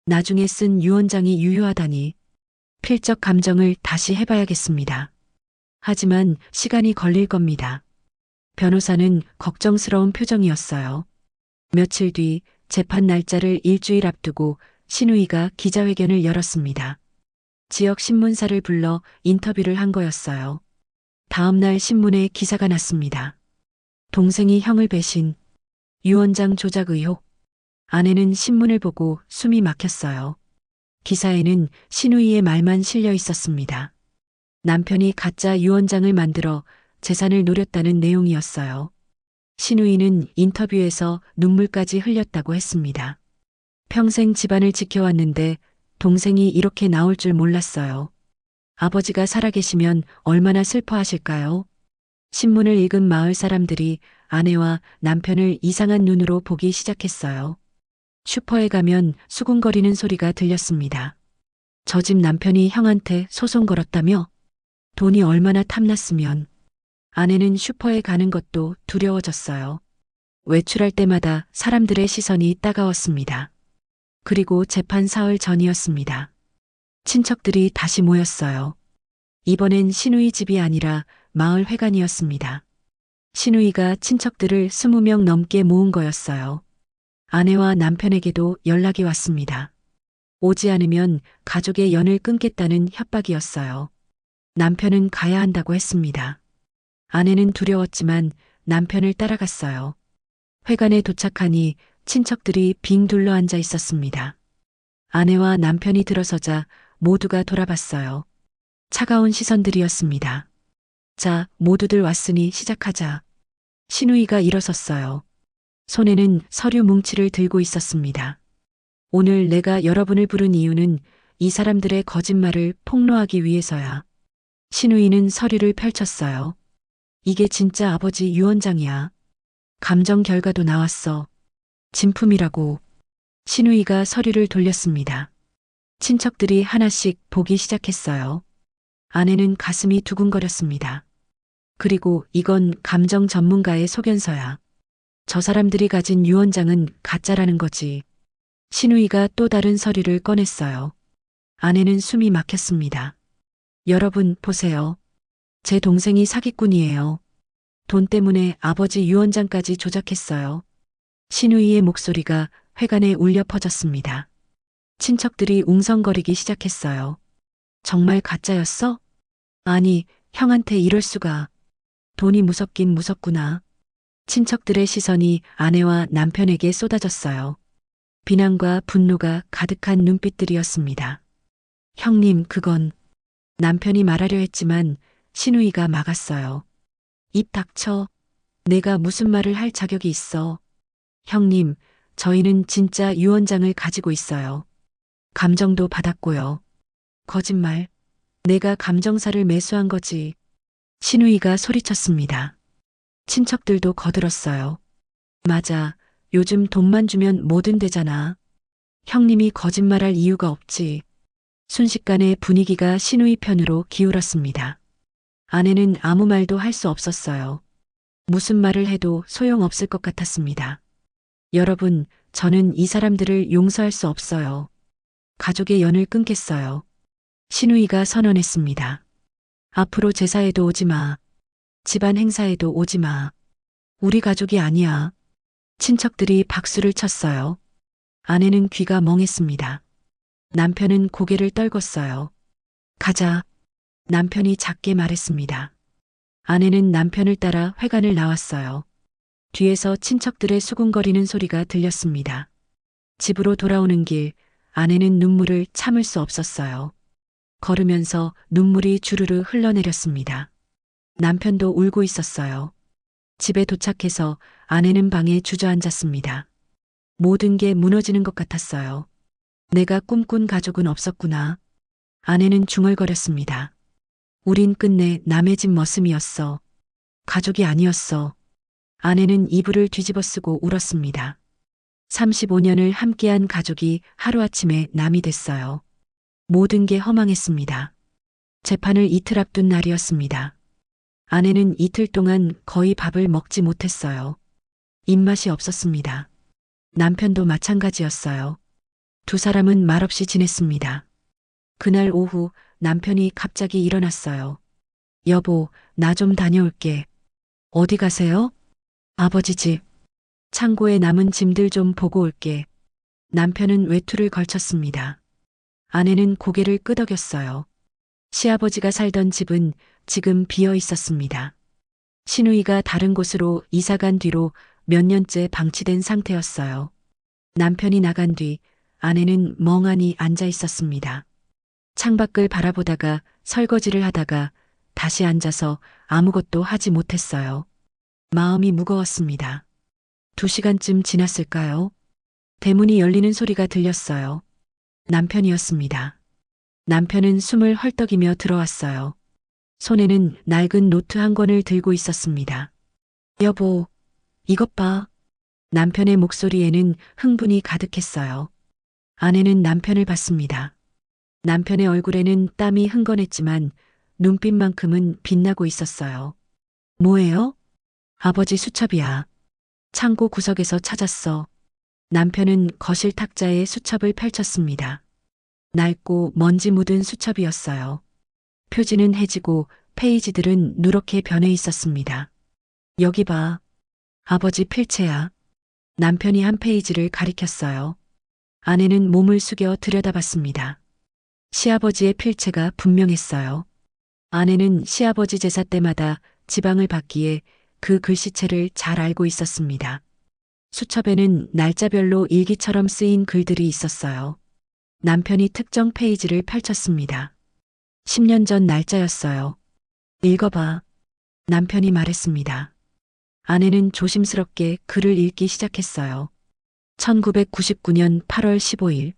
나중에 쓴 유언장이 유효하다니. 필적 감정을 다시 해봐야겠습니다. 하지만 시간이 걸릴 겁니다. 변호사는 걱정스러운 표정이었어요. 며칠 뒤 재판 날짜를 일주일 앞두고 신우이가 기자회견을 열었습니다. 지역 신문사를 불러 인터뷰를 한 거였어요. 다음 날 신문에 기사가 났습니다. 동생이 형을 배신, 유언장 조작 의혹. 아내는 신문을 보고 숨이 막혔어요. 기사에는 신우이의 말만 실려 있었습니다. 남편이 가짜 유언장을 만들어 재산을 노렸다는 내용이었어요. 신우이는 인터뷰에서 눈물까지 흘렸다고 했습니다. 평생 집안을 지켜왔는데 동생이 이렇게 나올 줄 몰랐어요. 아버지가 살아계시면 얼마나 슬퍼하실까요? 신문을 읽은 마을 사람들이 아내와 남편을 이상한 눈으로 보기 시작했어요. 슈퍼에 가면 수군거리는 소리가 들렸습니다. 저 집 남편이 형한테 소송 걸었다며? 돈이 얼마나 탐났으면. 아내는 슈퍼에 가는 것도 두려워졌어요. 외출할 때마다 사람들의 시선이 따가웠습니다. 그리고 재판 사흘 전이었습니다. 친척들이 다시 모였어요. 이번엔 신우이 집이 아니라 마을 회관이었습니다. 신우이가 친척들을 20명 넘게 모은 거였어요. 아내와 남편에게도 연락이 왔습니다. 오지 않으면 가족의 연을 끊겠다는 협박이었어요. 남편은 가야 한다고 했습니다. 아내는 두려웠지만 남편을 따라갔어요. 회관에 도착하니 친척들이 빙 둘러 앉아 있었습니다. 아내와 남편이 들어서자 모두가 돌아봤어요. 차가운 시선들이었습니다. 자, 모두들 왔으니 시작하자. 신우이가 일어섰어요. 손에는 서류 뭉치를 들고 있었습니다. 오늘 내가 여러분을 부른 이유는 이 사람들의 거짓말을 폭로하기 위해서야. 신우이는 서류를 펼쳤어요. 이게 진짜 아버지 유언장이야. 감정 결과도 나왔어. 진품이라고. 신우이가 서류를 돌렸습니다. 친척들이 하나씩 보기 시작했어요. 아내는 가슴이 두근거렸습니다. 그리고 이건 감정 전문가의 소견서야. 저 사람들이 가진 유언장은 가짜라는 거지. 신우이가 또 다른 서류를 꺼냈어요. 아내는 숨이 막혔습니다. 여러분, 보세요. 제 동생이 사기꾼이에요. 돈 때문에 아버지 유언장까지 조작했어요. 신우이의 목소리가 회관에 울려 퍼졌습니다. 친척들이 웅성거리기 시작했어요. 정말 가짜였어? 아니, 형한테 이럴 수가. 돈이 무섭긴 무섭구나. 친척들의 시선이 아내와 남편에게 쏟아졌어요. 비난과 분노가 가득한 눈빛들이었습니다. 형님, 그건 남편이 말하려 했지만 신우이가 막았어요. 입 닥쳐. 내가 무슨 말을 할 자격이 있어. 형님, 저희는 진짜 유언장을 가지고 있어요. 감정도 받았고요. 거짓말. 내가 감정사를 매수한 거지. 신우이가 소리쳤습니다. 친척들도 거들었어요. 맞아. 요즘 돈만 주면 뭐든 되잖아. 형님이 거짓말할 이유가 없지. 순식간에 분위기가 신우이 편으로 기울었습니다. 아내는 아무 말도 할 수 없었어요. 무슨 말을 해도 소용없을 것 같았습니다. 여러분, 저는 이 사람들을 용서할 수 없어요. 가족의 연을 끊겠어요. 신우이가 선언했습니다. 앞으로 제사에도 오지 마. 집안 행사에도 오지 마. 우리 가족이 아니야. 친척들이 박수를 쳤어요. 아내는 귀가 멍했습니다. 남편은 고개를 떨궜어요. 가자. 남편이 작게 말했습니다. 아내는 남편을 따라 회관을 나왔어요. 뒤에서 친척들의 수군거리는 소리가 들렸습니다. 집으로 돌아오는 길, 아내는 눈물을 참을 수 없었어요. 걸으면서 눈물이 주르르 흘러내렸습니다. 남편도 울고 있었어요. 집에 도착해서 아내는 방에 주저앉았습니다. 모든 게 무너지는 것 같았어요. 내가 꿈꾼 가족은 없었구나. 아내는 중얼거렸습니다. 우린 끝내 남의 집 머슴이었어. 가족이 아니었어. 아내는 이불을 뒤집어쓰고 울었습니다. 35년을 함께한 가족이 하루아침에 남이 됐어요. 모든 게 허망했습니다. 재판을 이틀 앞둔 날이었습니다. 아내는 이틀 동안 거의 밥을 먹지 못했어요. 입맛이 없었습니다. 남편도 마찬가지였어요. 두 사람은 말없이 지냈습니다. 그날 오후 남편이 갑자기 일어났어요. 여보, 나 좀 다녀올게. 어디 가세요? 아버지 집. 창고에 남은 짐들 좀 보고 올게. 남편은 외투를 걸쳤습니다. 아내는 고개를 끄덕였어요. 시아버지가 살던 집은 지금 비어 있었습니다. 신우이가 다른 곳으로 이사간 뒤로 몇 년째 방치된 상태였어요. 남편이 나간 뒤 아내는 멍하니 앉아 있었습니다. 창밖을 바라보다가 설거지를 하다가 다시 앉아서 아무것도 하지 못했어요. 마음이 무거웠습니다. 2시간쯤 지났을까요? 대문이 열리는 소리가 들렸어요. 남편이었습니다. 남편은 숨을 헐떡이며 들어왔어요. 손에는 낡은 노트 한 권을 들고 있었습니다. 여보, 이것 봐. 남편의 목소리에는 흥분이 가득했어요. 아내는 남편을 봤습니다. 남편의 얼굴에는 땀이 흥건했지만 눈빛만큼은 빛나고 있었어요. 뭐예요? 아버지 수첩이야. 창고 구석에서 찾았어. 남편은 거실 탁자에 수첩을 펼쳤습니다. 낡고 먼지 묻은 수첩이었어요. 표지는 해지고 페이지들은 누렇게 변해 있었습니다. 여기 봐. 아버지 필체야. 남편이 한 페이지를 가리켰어요. 아내는 몸을 숙여 들여다봤습니다. 시아버지의 필체가 분명했어요. 아내는 시아버지 제사 때마다 지방을 받기에 그 글씨체를 잘 알고 있었습니다. 수첩에는 날짜별로 일기처럼 쓰인 글들이 있었어요. 남편이 특정 페이지를 펼쳤습니다. 10년 전 날짜였어요. 읽어봐. 남편이 말했습니다. 아내는 조심스럽게 글을 읽기 시작했어요. 1999년 8월 15일.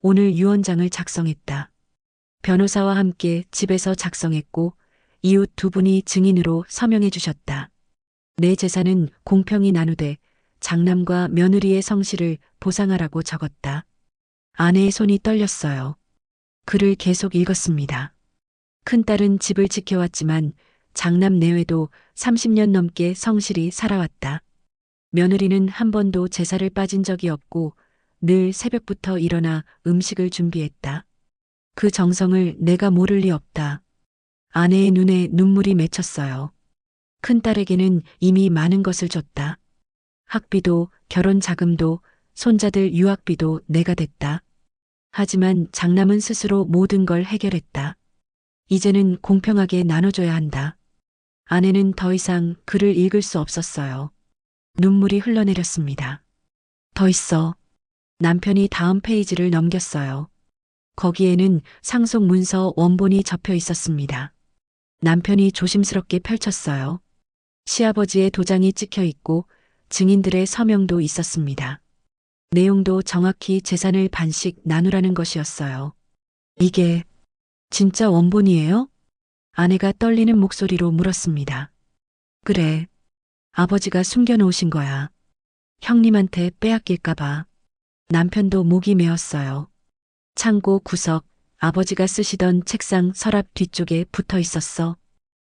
오늘 유언장을 작성했다. 변호사와 함께 집에서 작성했고 이웃 두 분이 증인으로 서명해 주셨다. 내 재산은 공평히 나누되 장남과 며느리의 성실을 보상하라고 적었다. 아내의 손이 떨렸어요. 글을 계속 읽었습니다. 큰딸은 집을 지켜왔지만 장남 내외도 30년 넘게 성실히 살아왔다. 며느리는 한 번도 제사를 빠진 적이 없고 늘 새벽부터 일어나 음식을 준비했다. 그 정성을 내가 모를 리 없다. 아내의 눈에 눈물이 맺혔어요. 큰딸에게는 이미 많은 것을 줬다. 학비도 결혼 자금도 손자들 유학비도 내가 댔다. 하지만 장남은 스스로 모든 걸 해결했다. 이제는 공평하게 나눠줘야 한다. 아내는 더 이상 글을 읽을 수 없었어요. 눈물이 흘러내렸습니다. 더 있어. 남편이 다음 페이지를 넘겼어요. 거기에는 상속 문서 원본이 접혀 있었습니다. 남편이 조심스럽게 펼쳤어요. 시아버지의 도장이 찍혀 있고 증인들의 서명도 있었습니다. 내용도 정확히 재산을 반씩 나누라는 것이었어요. 이게 진짜 원본이에요? 아내가 떨리는 목소리로 물었습니다. 그래. 아버지가 숨겨놓으신 거야. 형님한테 빼앗길까봐. 남편도 목이 메었어요. 창고 구석, 아버지가 쓰시던 책상 서랍 뒤쪽에 붙어 있었어.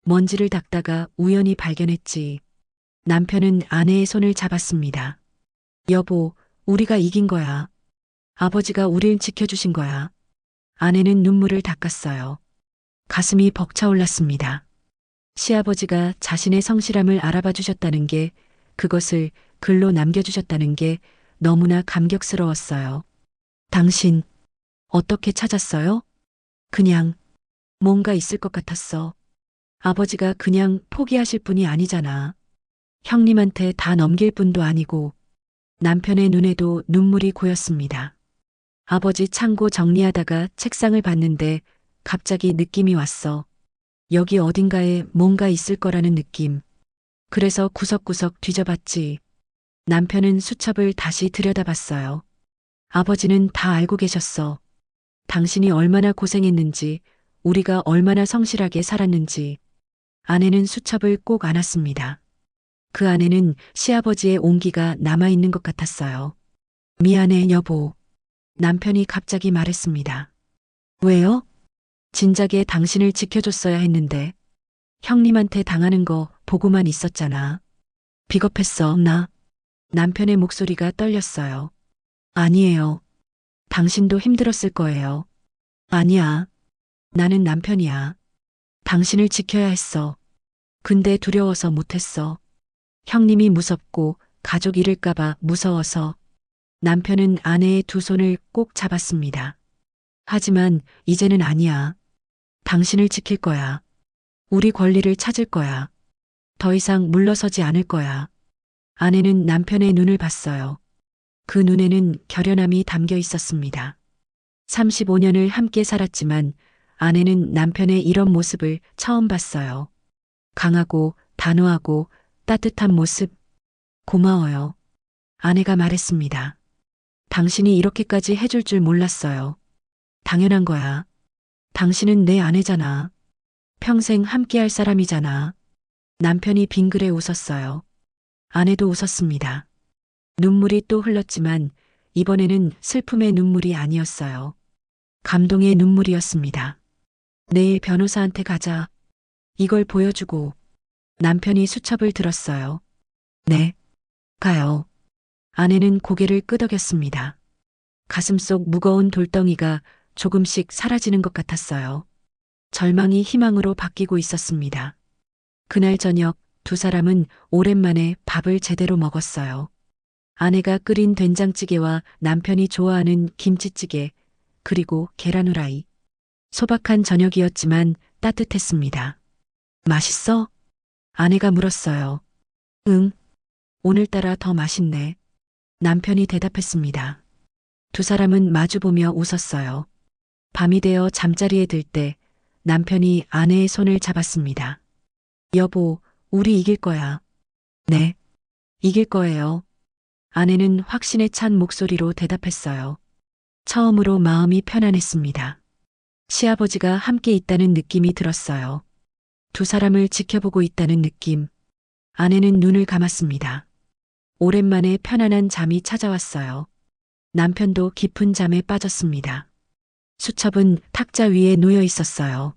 먼지를 닦다가 우연히 발견했지. 남편은 아내의 손을 잡았습니다. 여보, 우리가 이긴 거야. 아버지가 우릴 지켜주신 거야. 아내는 눈물을 닦았어요. 가슴이 벅차올랐습니다. 시아버지가 자신의 성실함을 알아봐 주셨다는 게, 그것을 글로 남겨주셨다는 게 너무나 감격스러웠어요. 당신, 어떻게 찾았어요? 그냥, 뭔가 있을 것 같았어. 아버지가 그냥 포기하실 분이 아니잖아. 형님한테 다 넘길 분도 아니고. 남편의 눈에도 눈물이 고였습니다. 아버지 창고 정리하다가 책상을 봤는데 갑자기 느낌이 왔어. 여기 어딘가에 뭔가 있을 거라는 느낌. 그래서 구석구석 뒤져봤지. 남편은 수첩을 다시 들여다봤어요. 아버지는 다 알고 계셨어. 당신이 얼마나 고생했는지, 우리가 얼마나 성실하게 살았는지. 아내는 수첩을 꼭 안았습니다. 그 안에는 시아버지의 온기가 남아있는 것 같았어요. 미안해, 여보. 남편이 갑자기 말했습니다. 왜요? 진작에 당신을 지켜줬어야 했는데. 형님한테 당하는 거 보고만 있었잖아. 비겁했어, 나. 남편의 목소리가 떨렸어요. 아니에요. 당신도 힘들었을 거예요. 아니야. 나는 남편이야. 당신을 지켜야 했어. 근데 두려워서 못했어. 형님이 무섭고 가족 잃을까봐 무서워서. 남편은 아내의 두 손을 꼭 잡았습니다. 하지만 이제는 아니야. 당신을 지킬 거야. 우리 권리를 찾을 거야. 더 이상 물러서지 않을 거야. 아내는 남편의 눈을 봤어요. 그 눈에는 결연함이 담겨 있었습니다. 35년을 함께 살았지만 아내는 남편의 이런 모습을 처음 봤어요. 강하고 단호하고 따뜻한 모습. 고마워요. 아내가 말했습니다. 당신이 이렇게까지 해줄 줄 몰랐어요. 당연한 거야. 당신은 내 아내잖아. 평생 함께할 사람이잖아. 남편이 빙그레 웃었어요. 아내도 웃었습니다. 눈물이 또 흘렀지만 이번에는 슬픔의 눈물이 아니었어요. 감동의 눈물이었습니다. 내일 변호사한테 가자. 이걸 보여주고. 남편이 수첩을 들었어요. 네. 가요. 아내는 고개를 끄덕였습니다. 가슴속 무거운 돌덩이가 조금씩 사라지는 것 같았어요. 절망이 희망으로 바뀌고 있었습니다. 그날 저녁 두 사람은 오랜만에 밥을 제대로 먹었어요. 아내가 끓인 된장찌개와 남편이 좋아하는 김치찌개, 그리고 계란 후라이. 소박한 저녁이었지만 따뜻했습니다. 맛있어? 아내가 물었어요. 응. 오늘따라 더 맛있네. 남편이 대답했습니다. 두 사람은 마주보며 웃었어요. 밤이 되어 잠자리에 들 때 남편이 아내의 손을 잡았습니다. 여보, 우리 이길 거야. 네. 이길 거예요. 아내는 확신에 찬 목소리로 대답했어요. 처음으로 마음이 편안했습니다. 시아버지가 함께 있다는 느낌이 들었어요. 두 사람을 지켜보고 있다는 느낌. 아내는 눈을 감았습니다. 오랜만에 편안한 잠이 찾아왔어요. 남편도 깊은 잠에 빠졌습니다. 수첩은 탁자 위에 놓여 있었어요.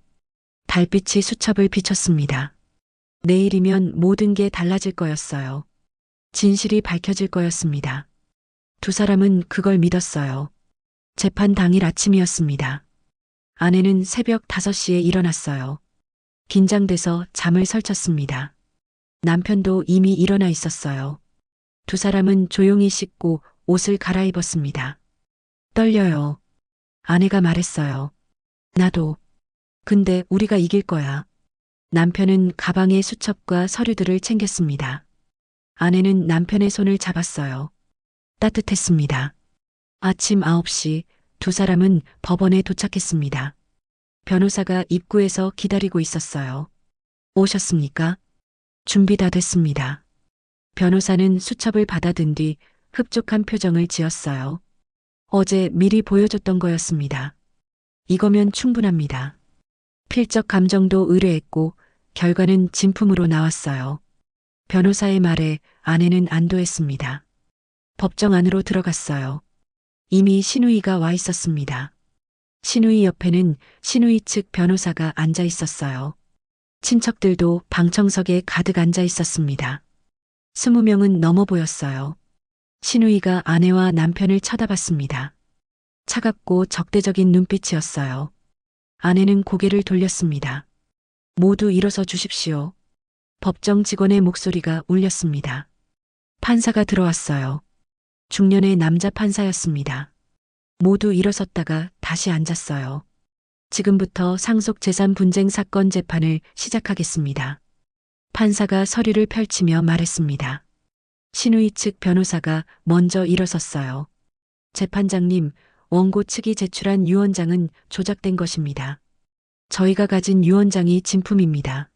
달빛이 수첩을 비췄습니다. 내일이면 모든 게 달라질 거였어요. 진실이 밝혀질 거였습니다. 두 사람은 그걸 믿었어요. 재판 당일 아침이었습니다. 아내는 새벽 5시에 일어났어요. 긴장돼서 잠을 설쳤습니다. 남편도 이미 일어나 있었어요. 두 사람은 조용히 씻고 옷을 갈아입었습니다. 떨려요. 아내가 말했어요. 나도. 근데 우리가 이길 거야. 남편은 가방에 수첩과 서류들을 챙겼습니다. 아내는 남편의 손을 잡았어요. 따뜻했습니다. 아침 9시 두 사람은 법원에 도착했습니다. 변호사가 입구에서 기다리고 있었어요. 오셨습니까? 준비 다 됐습니다. 변호사는 수첩을 받아든 뒤 흡족한 표정을 지었어요. 어제 미리 보여줬던 거였습니다. 이거면 충분합니다. 필적 감정도 의뢰했고 결과는 진품으로 나왔어요. 변호사의 말에 아내는 안도했습니다. 법정 안으로 들어갔어요. 이미 신우이가 와 있었습니다. 신우이 옆에는 신우이 측 변호사가 앉아 있었어요. 친척들도 방청석에 가득 앉아 있었습니다. 20명은 넘어 보였어요. 신우이가 아내와 남편을 쳐다봤습니다. 차갑고 적대적인 눈빛이었어요. 아내는 고개를 돌렸습니다. 모두 일어서 주십시오. 법정 직원의 목소리가 울렸습니다. 판사가 들어왔어요. 중년의 남자 판사였습니다. 모두 일어섰다가 다시 앉았어요. 지금부터 상속재산 분쟁 사건 재판을 시작하겠습니다. 판사가 서류를 펼치며 말했습니다. 신우이 측 변호사가 먼저 일어섰어요. 재판장님, 원고 측이 제출한 유언장은 조작된 것입니다. 저희가 가진 유언장이 진품입니다.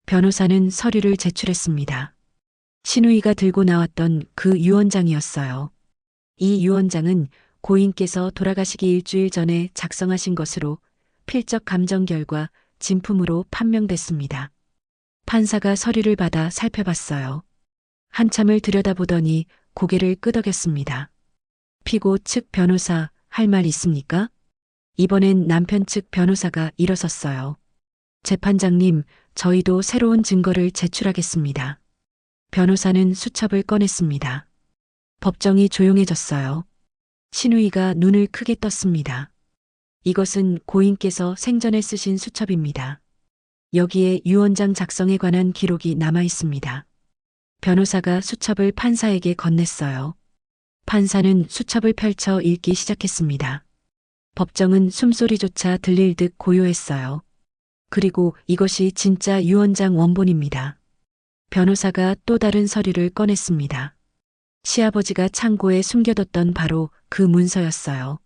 변호사는 서류를 제출했습니다. 신우이가 들고 나왔던 그 유언장이었어요. 이 유언장은 고인께서 돌아가시기 일주일 전에 작성하신 것으로 필적 감정 결과 진품으로 판명됐습니다. 판사가 서류를 받아 살펴봤어요. 한참을 들여다보더니 고개를 끄덕였습니다. 피고 측 변호사, 할 말 있습니까? 이번엔 남편 측 변호사가 일어섰어요. 재판장님, 저희도 새로운 증거를 제출하겠습니다. 변호사는 수첩을 꺼냈습니다. 법정이 조용해졌어요. 신우이가 눈을 크게 떴습니다. 이것은 고인께서 생전에 쓰신 수첩입니다. 여기에 유언장 작성에 관한 기록이 남아 있습니다. 변호사가 수첩을 판사에게 건넸어요. 판사는 수첩을 펼쳐 읽기 시작했습니다. 법정은 숨소리조차 들릴 듯 고요했어요. 그리고 이것이 진짜 유언장 원본입니다. 변호사가 또 다른 서류를 꺼냈습니다. 시아버지가 창고에 숨겨뒀던 바로 그 문서였어요.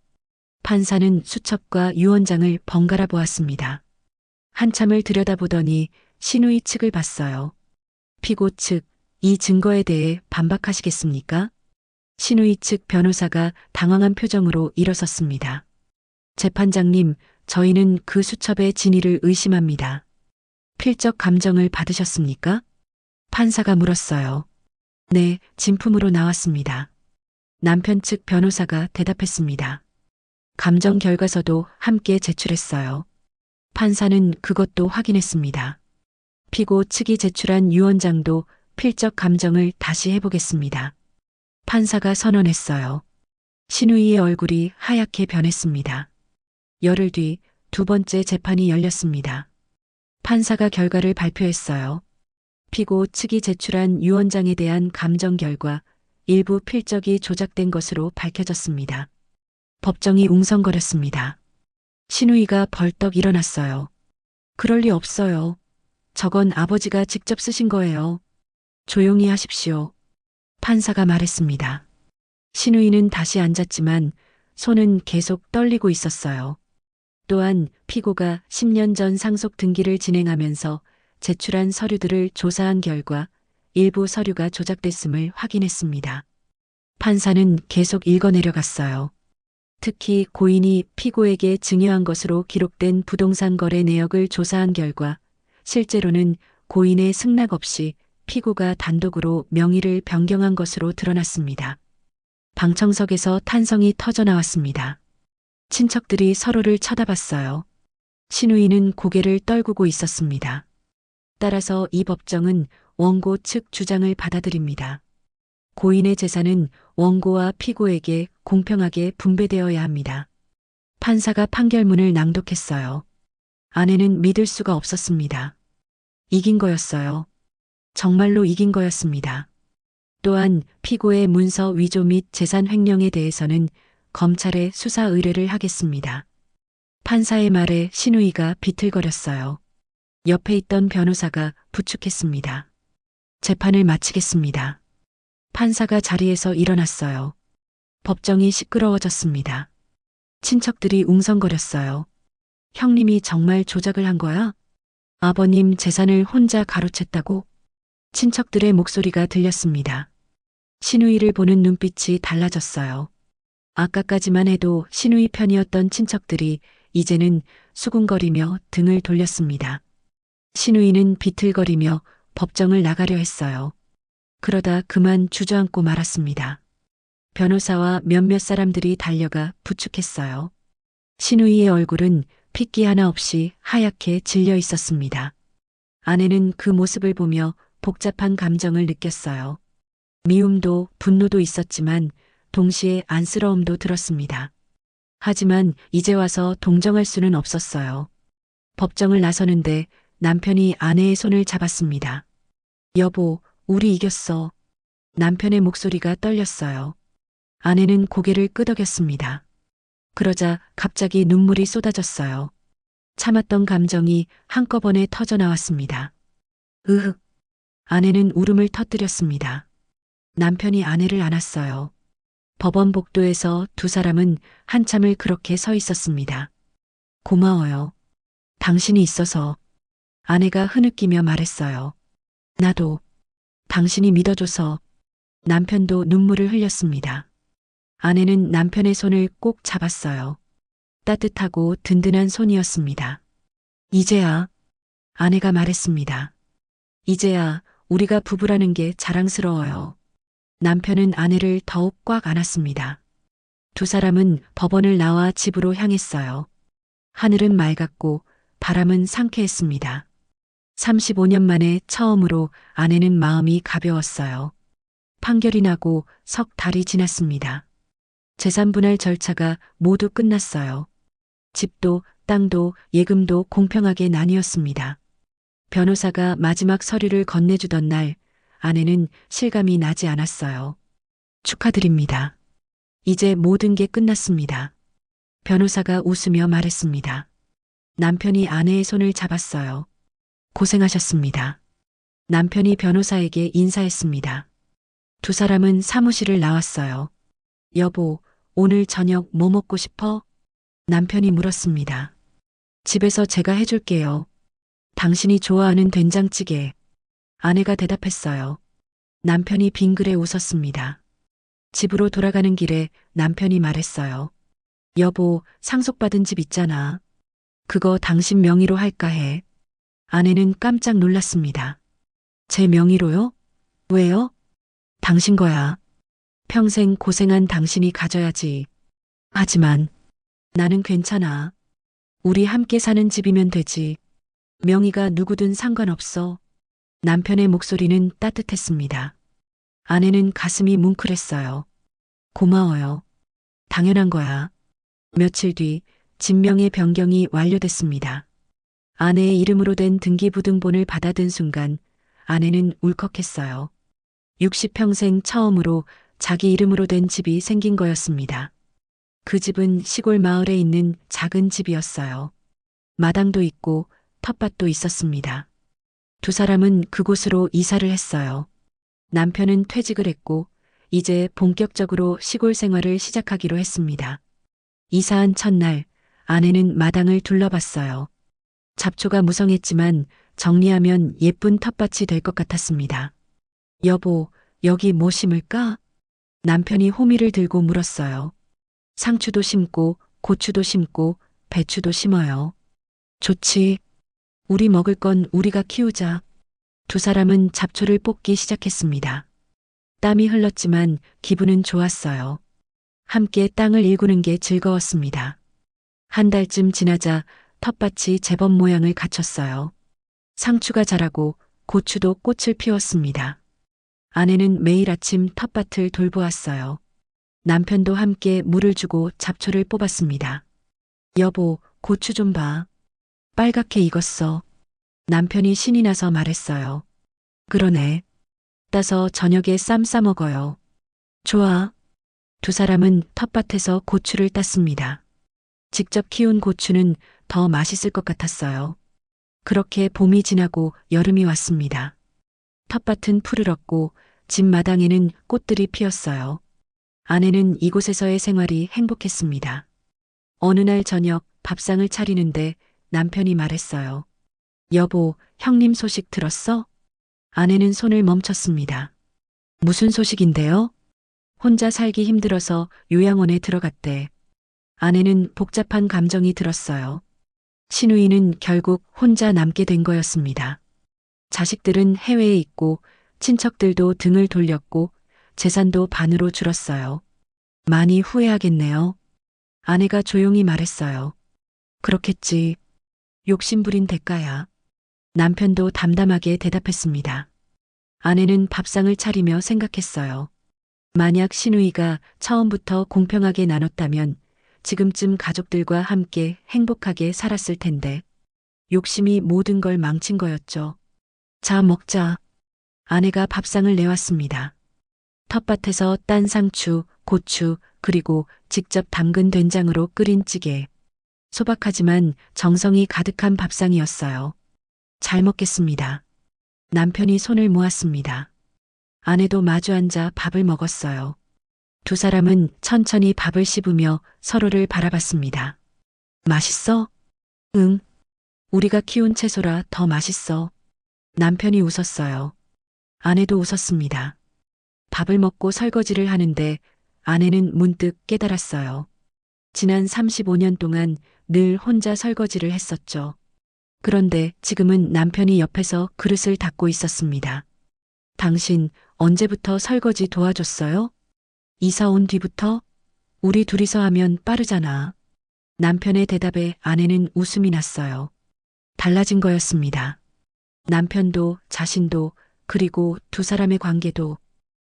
판사는 수첩과 유언장을 번갈아 보았습니다. 한참을 들여다보더니 신우이 측을 봤어요. 피고 측, 이 증거에 대해 반박하시겠습니까? 신우이 측 변호사가 당황한 표정으로 일어섰습니다. 재판장님, 저희는 그 수첩의 진위를 의심합니다. 필적 감정을 받으셨습니까? 판사가 물었어요. 네, 진품으로 나왔습니다. 남편 측 변호사가 대답했습니다. 감정 결과서도 함께 제출했어요. 판사는 그것도 확인했습니다. 피고 측이 제출한 유언장도 필적 감정을 다시 해보겠습니다. 판사가 선언했어요. 신우이의 얼굴이 하얗게 변했습니다. 열흘 뒤 두 번째 재판이 열렸습니다. 판사가 결과를 발표했어요. 피고 측이 제출한 유언장에 대한 감정 결과 일부 필적이 조작된 것으로 밝혀졌습니다. 법정이 웅성거렸습니다. 신우이가 벌떡 일어났어요. 그럴 리 없어요. 저건 아버지가 직접 쓰신 거예요. 조용히 하십시오. 판사가 말했습니다. 신우이는 다시 앉았지만 손은 계속 떨리고 있었어요. 또한 피고가 10년 전 상속 등기를 진행하면서 제출한 서류들을 조사한 결과 일부 서류가 조작됐음을 확인했습니다. 판사는 계속 읽어내려갔어요. 특히 고인이 피고에게 증여한 것으로 기록된 부동산 거래 내역을 조사한 결과 실제로는 고인의 승낙 없이 피고가 단독으로 명의를 변경한 것으로 드러났습니다. 방청석에서 탄성이 터져 나왔습니다. 친척들이 서로를 쳐다봤어요. 신우이는 고개를 떨구고 있었습니다. 따라서 이 법정은 원고 측 주장을 받아들입니다. 고인의 재산은 원고와 피고에게 공평하게 분배되어야 합니다. 판사가 판결문을 낭독했어요. 아내는 믿을 수가 없었습니다. 이긴 거였어요. 정말로 이긴 거였습니다. 또한 피고의 문서 위조 및 재산 횡령에 대해서는 검찰에 수사 의뢰를 하겠습니다. 판사의 말에 신우이가 비틀거렸어요. 옆에 있던 변호사가 부축했습니다. 재판을 마치겠습니다. 판사가 자리에서 일어났어요. 법정이 시끄러워졌습니다. 친척들이 웅성거렸어요. 형님이 정말 조작을 한 거야? 아버님 재산을 혼자 가로챘다고? 친척들의 목소리가 들렸습니다. 신우이를 보는 눈빛이 달라졌어요. 아까까지만 해도 신우이 편이었던 친척들이 이제는 수군거리며 등을 돌렸습니다. 신우이는 비틀거리며 법정을 나가려 했어요. 그러다 그만 주저앉고 말았습니다. 변호사와 몇몇 사람들이 달려가 부축했어요. 신우이의 얼굴은 핏기 하나 없이 하얗게 질려 있었습니다. 아내는 그 모습을 보며 복잡한 감정을 느꼈어요. 미움도 분노도 있었지만 동시에 안쓰러움도 들었습니다. 하지만 이제 와서 동정할 수는 없었어요. 법정을 나서는데 남편이 아내의 손을 잡았습니다. 여보, 우리 이겼어. 남편의 목소리가 떨렸어요. 아내는 고개를 끄덕였습니다. 그러자 갑자기 눈물이 쏟아졌어요. 참았던 감정이 한꺼번에 터져 나왔습니다. 으흑. 아내는 울음을 터뜨렸습니다. 남편이 아내를 안았어요. 법원 복도에서 두 사람은 한참을 그렇게 서 있었습니다. 고마워요. 당신이 있어서. 아내가 흐느끼며 말했어요. 나도. 당신이 믿어줘서. 남편도 눈물을 흘렸습니다. 아내는 남편의 손을 꼭 잡았어요. 따뜻하고 든든한 손이었습니다. 이제야. 아내가 말했습니다. 이제야 우리가 부부라는 게 자랑스러워요. 남편은 아내를 더욱 꽉 안았습니다. 두 사람은 법원을 나와 집으로 향했어요. 하늘은 맑았고 바람은 상쾌했습니다. 35년 만에 처음으로 아내는 마음이 가벼웠어요. 판결이 나고 석 달이 지났습니다. 재산 분할 절차가 모두 끝났어요. 집도 땅도 예금도 공평하게 나뉘었습니다. 변호사가 마지막 서류를 건네주던 날 아내는 실감이 나지 않았어요. 축하드립니다. 이제 모든 게 끝났습니다. 변호사가 웃으며 말했습니다. 남편이 아내의 손을 잡았어요. 고생하셨습니다. 남편이 변호사에게 인사했습니다. 두 사람은 사무실을 나왔어요. 여보, 오늘 저녁 뭐 먹고 싶어? 남편이 물었습니다. 집에서 제가 해줄게요. 당신이 좋아하는 된장찌개. 아내가 대답했어요. 남편이 빙그레 웃었습니다. 집으로 돌아가는 길에 남편이 말했어요. 여보, 상속받은 집 있잖아. 그거 당신 명의로 할까 해. 아내는 깜짝 놀랐습니다. 제 명의로요? 왜요? 당신 거야. 평생 고생한 당신이 가져야지. 하지만 나는 괜찮아. 우리 함께 사는 집이면 되지. 명의가 누구든 상관없어. 남편의 목소리는 따뜻했습니다. 아내는 가슴이 뭉클했어요. 고마워요. 당연한 거야. 며칠 뒤 진명의 변경이 완료됐습니다. 아내의 이름으로 된 등기부등본을 받아든 순간 아내는 울컥했어요. 60평생 처음으로 자기 이름으로 된 집이 생긴 거였습니다. 그 집은 시골 마을에 있는 작은 집이었어요. 마당도 있고 텃밭도 있었습니다. 두 사람은 그곳으로 이사를 했어요. 남편은 퇴직을 했고 이제 본격적으로 시골 생활을 시작하기로 했습니다. 이사한 첫날 아내는 마당을 둘러봤어요. 잡초가 무성했지만 정리하면 예쁜 텃밭이 될 것 같았습니다. 여보, 여기 뭐 심을까? 남편이 호미를 들고 물었어요. 상추도 심고 고추도 심고 배추도 심어요. 좋지. 우리 먹을 건 우리가 키우자. 두 사람은 잡초를 뽑기 시작했습니다. 땀이 흘렀지만 기분은 좋았어요. 함께 땅을 일구는 게 즐거웠습니다. 한 달쯤 지나자 텃밭이 제법 모양을 갖췄어요. 상추가 자라고 고추도 꽃을 피웠습니다. 아내는 매일 아침 텃밭을 돌보았어요. 남편도 함께 물을 주고 잡초를 뽑았습니다. 여보, 고추 좀 봐. 빨갛게 익었어. 남편이 신이 나서 말했어요. 그러네. 따서 저녁에 쌈 싸 먹어요. 좋아. 두 사람은 텃밭에서 고추를 땄습니다. 직접 키운 고추는 더 맛있을 것 같았어요. 그렇게 봄이 지나고 여름이 왔습니다. 텃밭은 푸르렀고 집 마당에는 꽃들이 피었어요. 아내는 이곳에서의 생활이 행복했습니다. 어느 날 저녁 밥상을 차리는데 남편이 말했어요. 여보, 형님 소식 들었어? 아내는 손을 멈췄습니다. 무슨 소식인데요? 혼자 살기 힘들어서 요양원에 들어갔대. 아내는 복잡한 감정이 들었어요. 신우이는 결국 혼자 남게 된 거였습니다. 자식들은 해외에 있고 친척들도 등을 돌렸고 재산도 반으로 줄었어요. 많이 후회하겠네요. 아내가 조용히 말했어요. 그렇겠지. 욕심부린 대가야. 남편도 담담하게 대답했습니다. 아내는 밥상을 차리며 생각했어요. 만약 신우이가 처음부터 공평하게 나눴다면 지금쯤 가족들과 함께 행복하게 살았을 텐데 욕심이 모든 걸 망친 거였죠. 자, 먹자. 아내가 밥상을 내왔습니다. 텃밭에서 딴 상추, 고추, 그리고 직접 담근 된장으로 끓인 찌개. 소박하지만 정성이 가득한 밥상이었어요. 잘 먹겠습니다. 남편이 손을 모았습니다. 아내도 마주 앉아 밥을 먹었어요. 두 사람은 천천히 밥을 씹으며 서로를 바라봤습니다. 맛있어? 응. 우리가 키운 채소라 더 맛있어. 남편이 웃었어요. 아내도 웃었습니다. 밥을 먹고 설거지를 하는데 아내는 문득 깨달았어요. 지난 35년 동안 늘 혼자 설거지를 했었죠. 그런데 지금은 남편이 옆에서 그릇을 닦고 있었습니다. 당신 언제부터 설거지 도와줬어요? 이사 온 뒤부터? 우리 둘이서 하면 빠르잖아. 남편의 대답에 아내는 웃음이 났어요. 달라진 거였습니다. 남편도 자신도 그리고 두 사람의 관계도.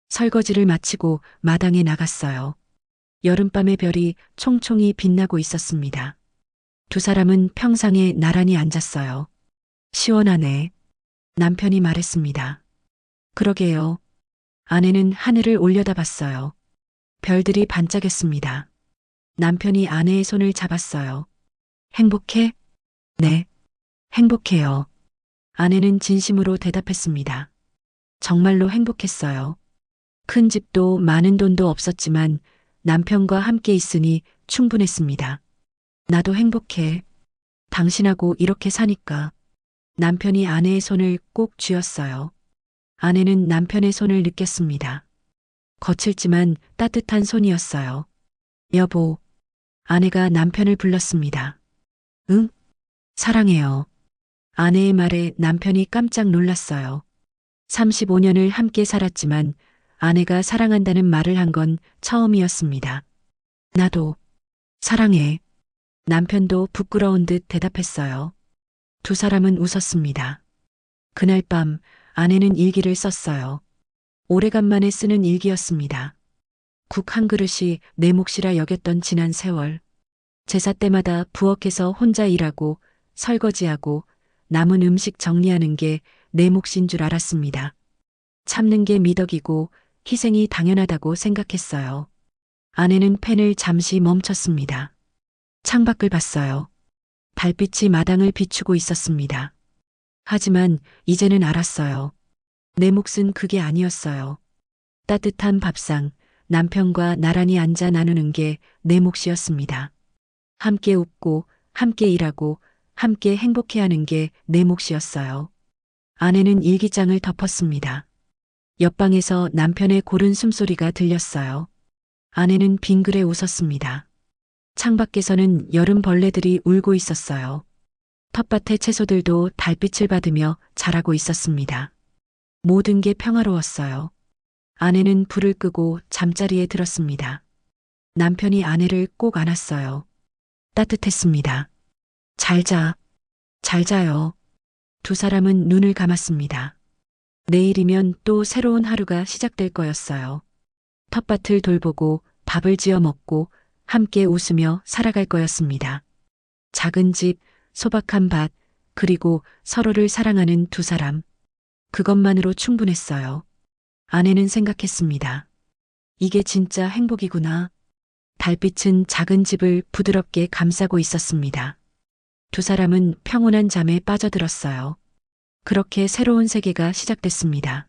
설거지를 마치고 마당에 나갔어요. 여름밤의 별이 총총히 빛나고 있었습니다. 두 사람은 평상에 나란히 앉았어요. 시원하네. 남편이 말했습니다. 그러게요. 아내는 하늘을 올려다봤어요. 별들이 반짝였습니다. 남편이 아내의 손을 잡았어요. 행복해? 네. 행복해요. 아내는 진심으로 대답했습니다. 정말로 행복했어요. 큰 집도 많은 돈도 없었지만 남편과 함께 있으니 충분했습니다. 나도 행복해. 당신하고 이렇게 사니까. 남편이 아내의 손을 꼭 쥐었어요. 아내는 남편의 손을 느꼈습니다. 거칠지만 따뜻한 손이었어요. 여보. 아내가 남편을 불렀습니다. 응? 사랑해요. 아내의 말에 남편이 깜짝 놀랐어요. 35년을 함께 살았지만 아내가 사랑한다는 말을 한 건 처음이었습니다. 나도 사랑해. 남편도 부끄러운 듯 대답했어요. 두 사람은 웃었습니다. 그날 밤 아내는 일기를 썼어요. 오래간만에 쓰는 일기였습니다. 국 한 그릇이 내 몫이라 여겼던 지난 세월. 제사 때마다 부엌에서 혼자 일하고 설거지하고 남은 음식 정리하는 게 내 몫인 줄 알았습니다. 참는 게 미덕이고 희생이 당연하다고 생각했어요. 아내는 펜을 잠시 멈췄습니다. 창밖을 봤어요. 달빛이 마당을 비추고 있었습니다. 하지만 이제는 알았어요. 내 몫은 그게 아니었어요. 따뜻한 밥상, 남편과 나란히 앉아 나누는 게 내 몫이었습니다. 함께 웃고, 함께 일하고, 함께 행복해하는 게 내 몫이었어요. 아내는 일기장을 덮었습니다. 옆방에서 남편의 고른 숨소리가 들렸어요. 아내는 빙그레 웃었습니다. 창밖에서는 여름 벌레들이 울고 있었어요. 텃밭의 채소들도 달빛을 받으며 자라고 있었습니다. 모든 게 평화로웠어요. 아내는 불을 끄고 잠자리에 들었습니다. 남편이 아내를 꼭 안았어요. 따뜻했습니다. 잘 자, 잘 자요. 두 사람은 눈을 감았습니다. 내일이면 또 새로운 하루가 시작될 거였어요. 텃밭을 돌보고 밥을 지어 먹고 함께 웃으며 살아갈 거였습니다. 작은 집, 소박한 밭, 그리고 서로를 사랑하는 두 사람. 그것만으로 충분했어요. 아내는 생각했습니다. 이게 진짜 행복이구나. 달빛은 작은 집을 부드럽게 감싸고 있었습니다. 두 사람은 평온한 잠에 빠져들었어요. 그렇게 새로운 세계가 시작됐습니다.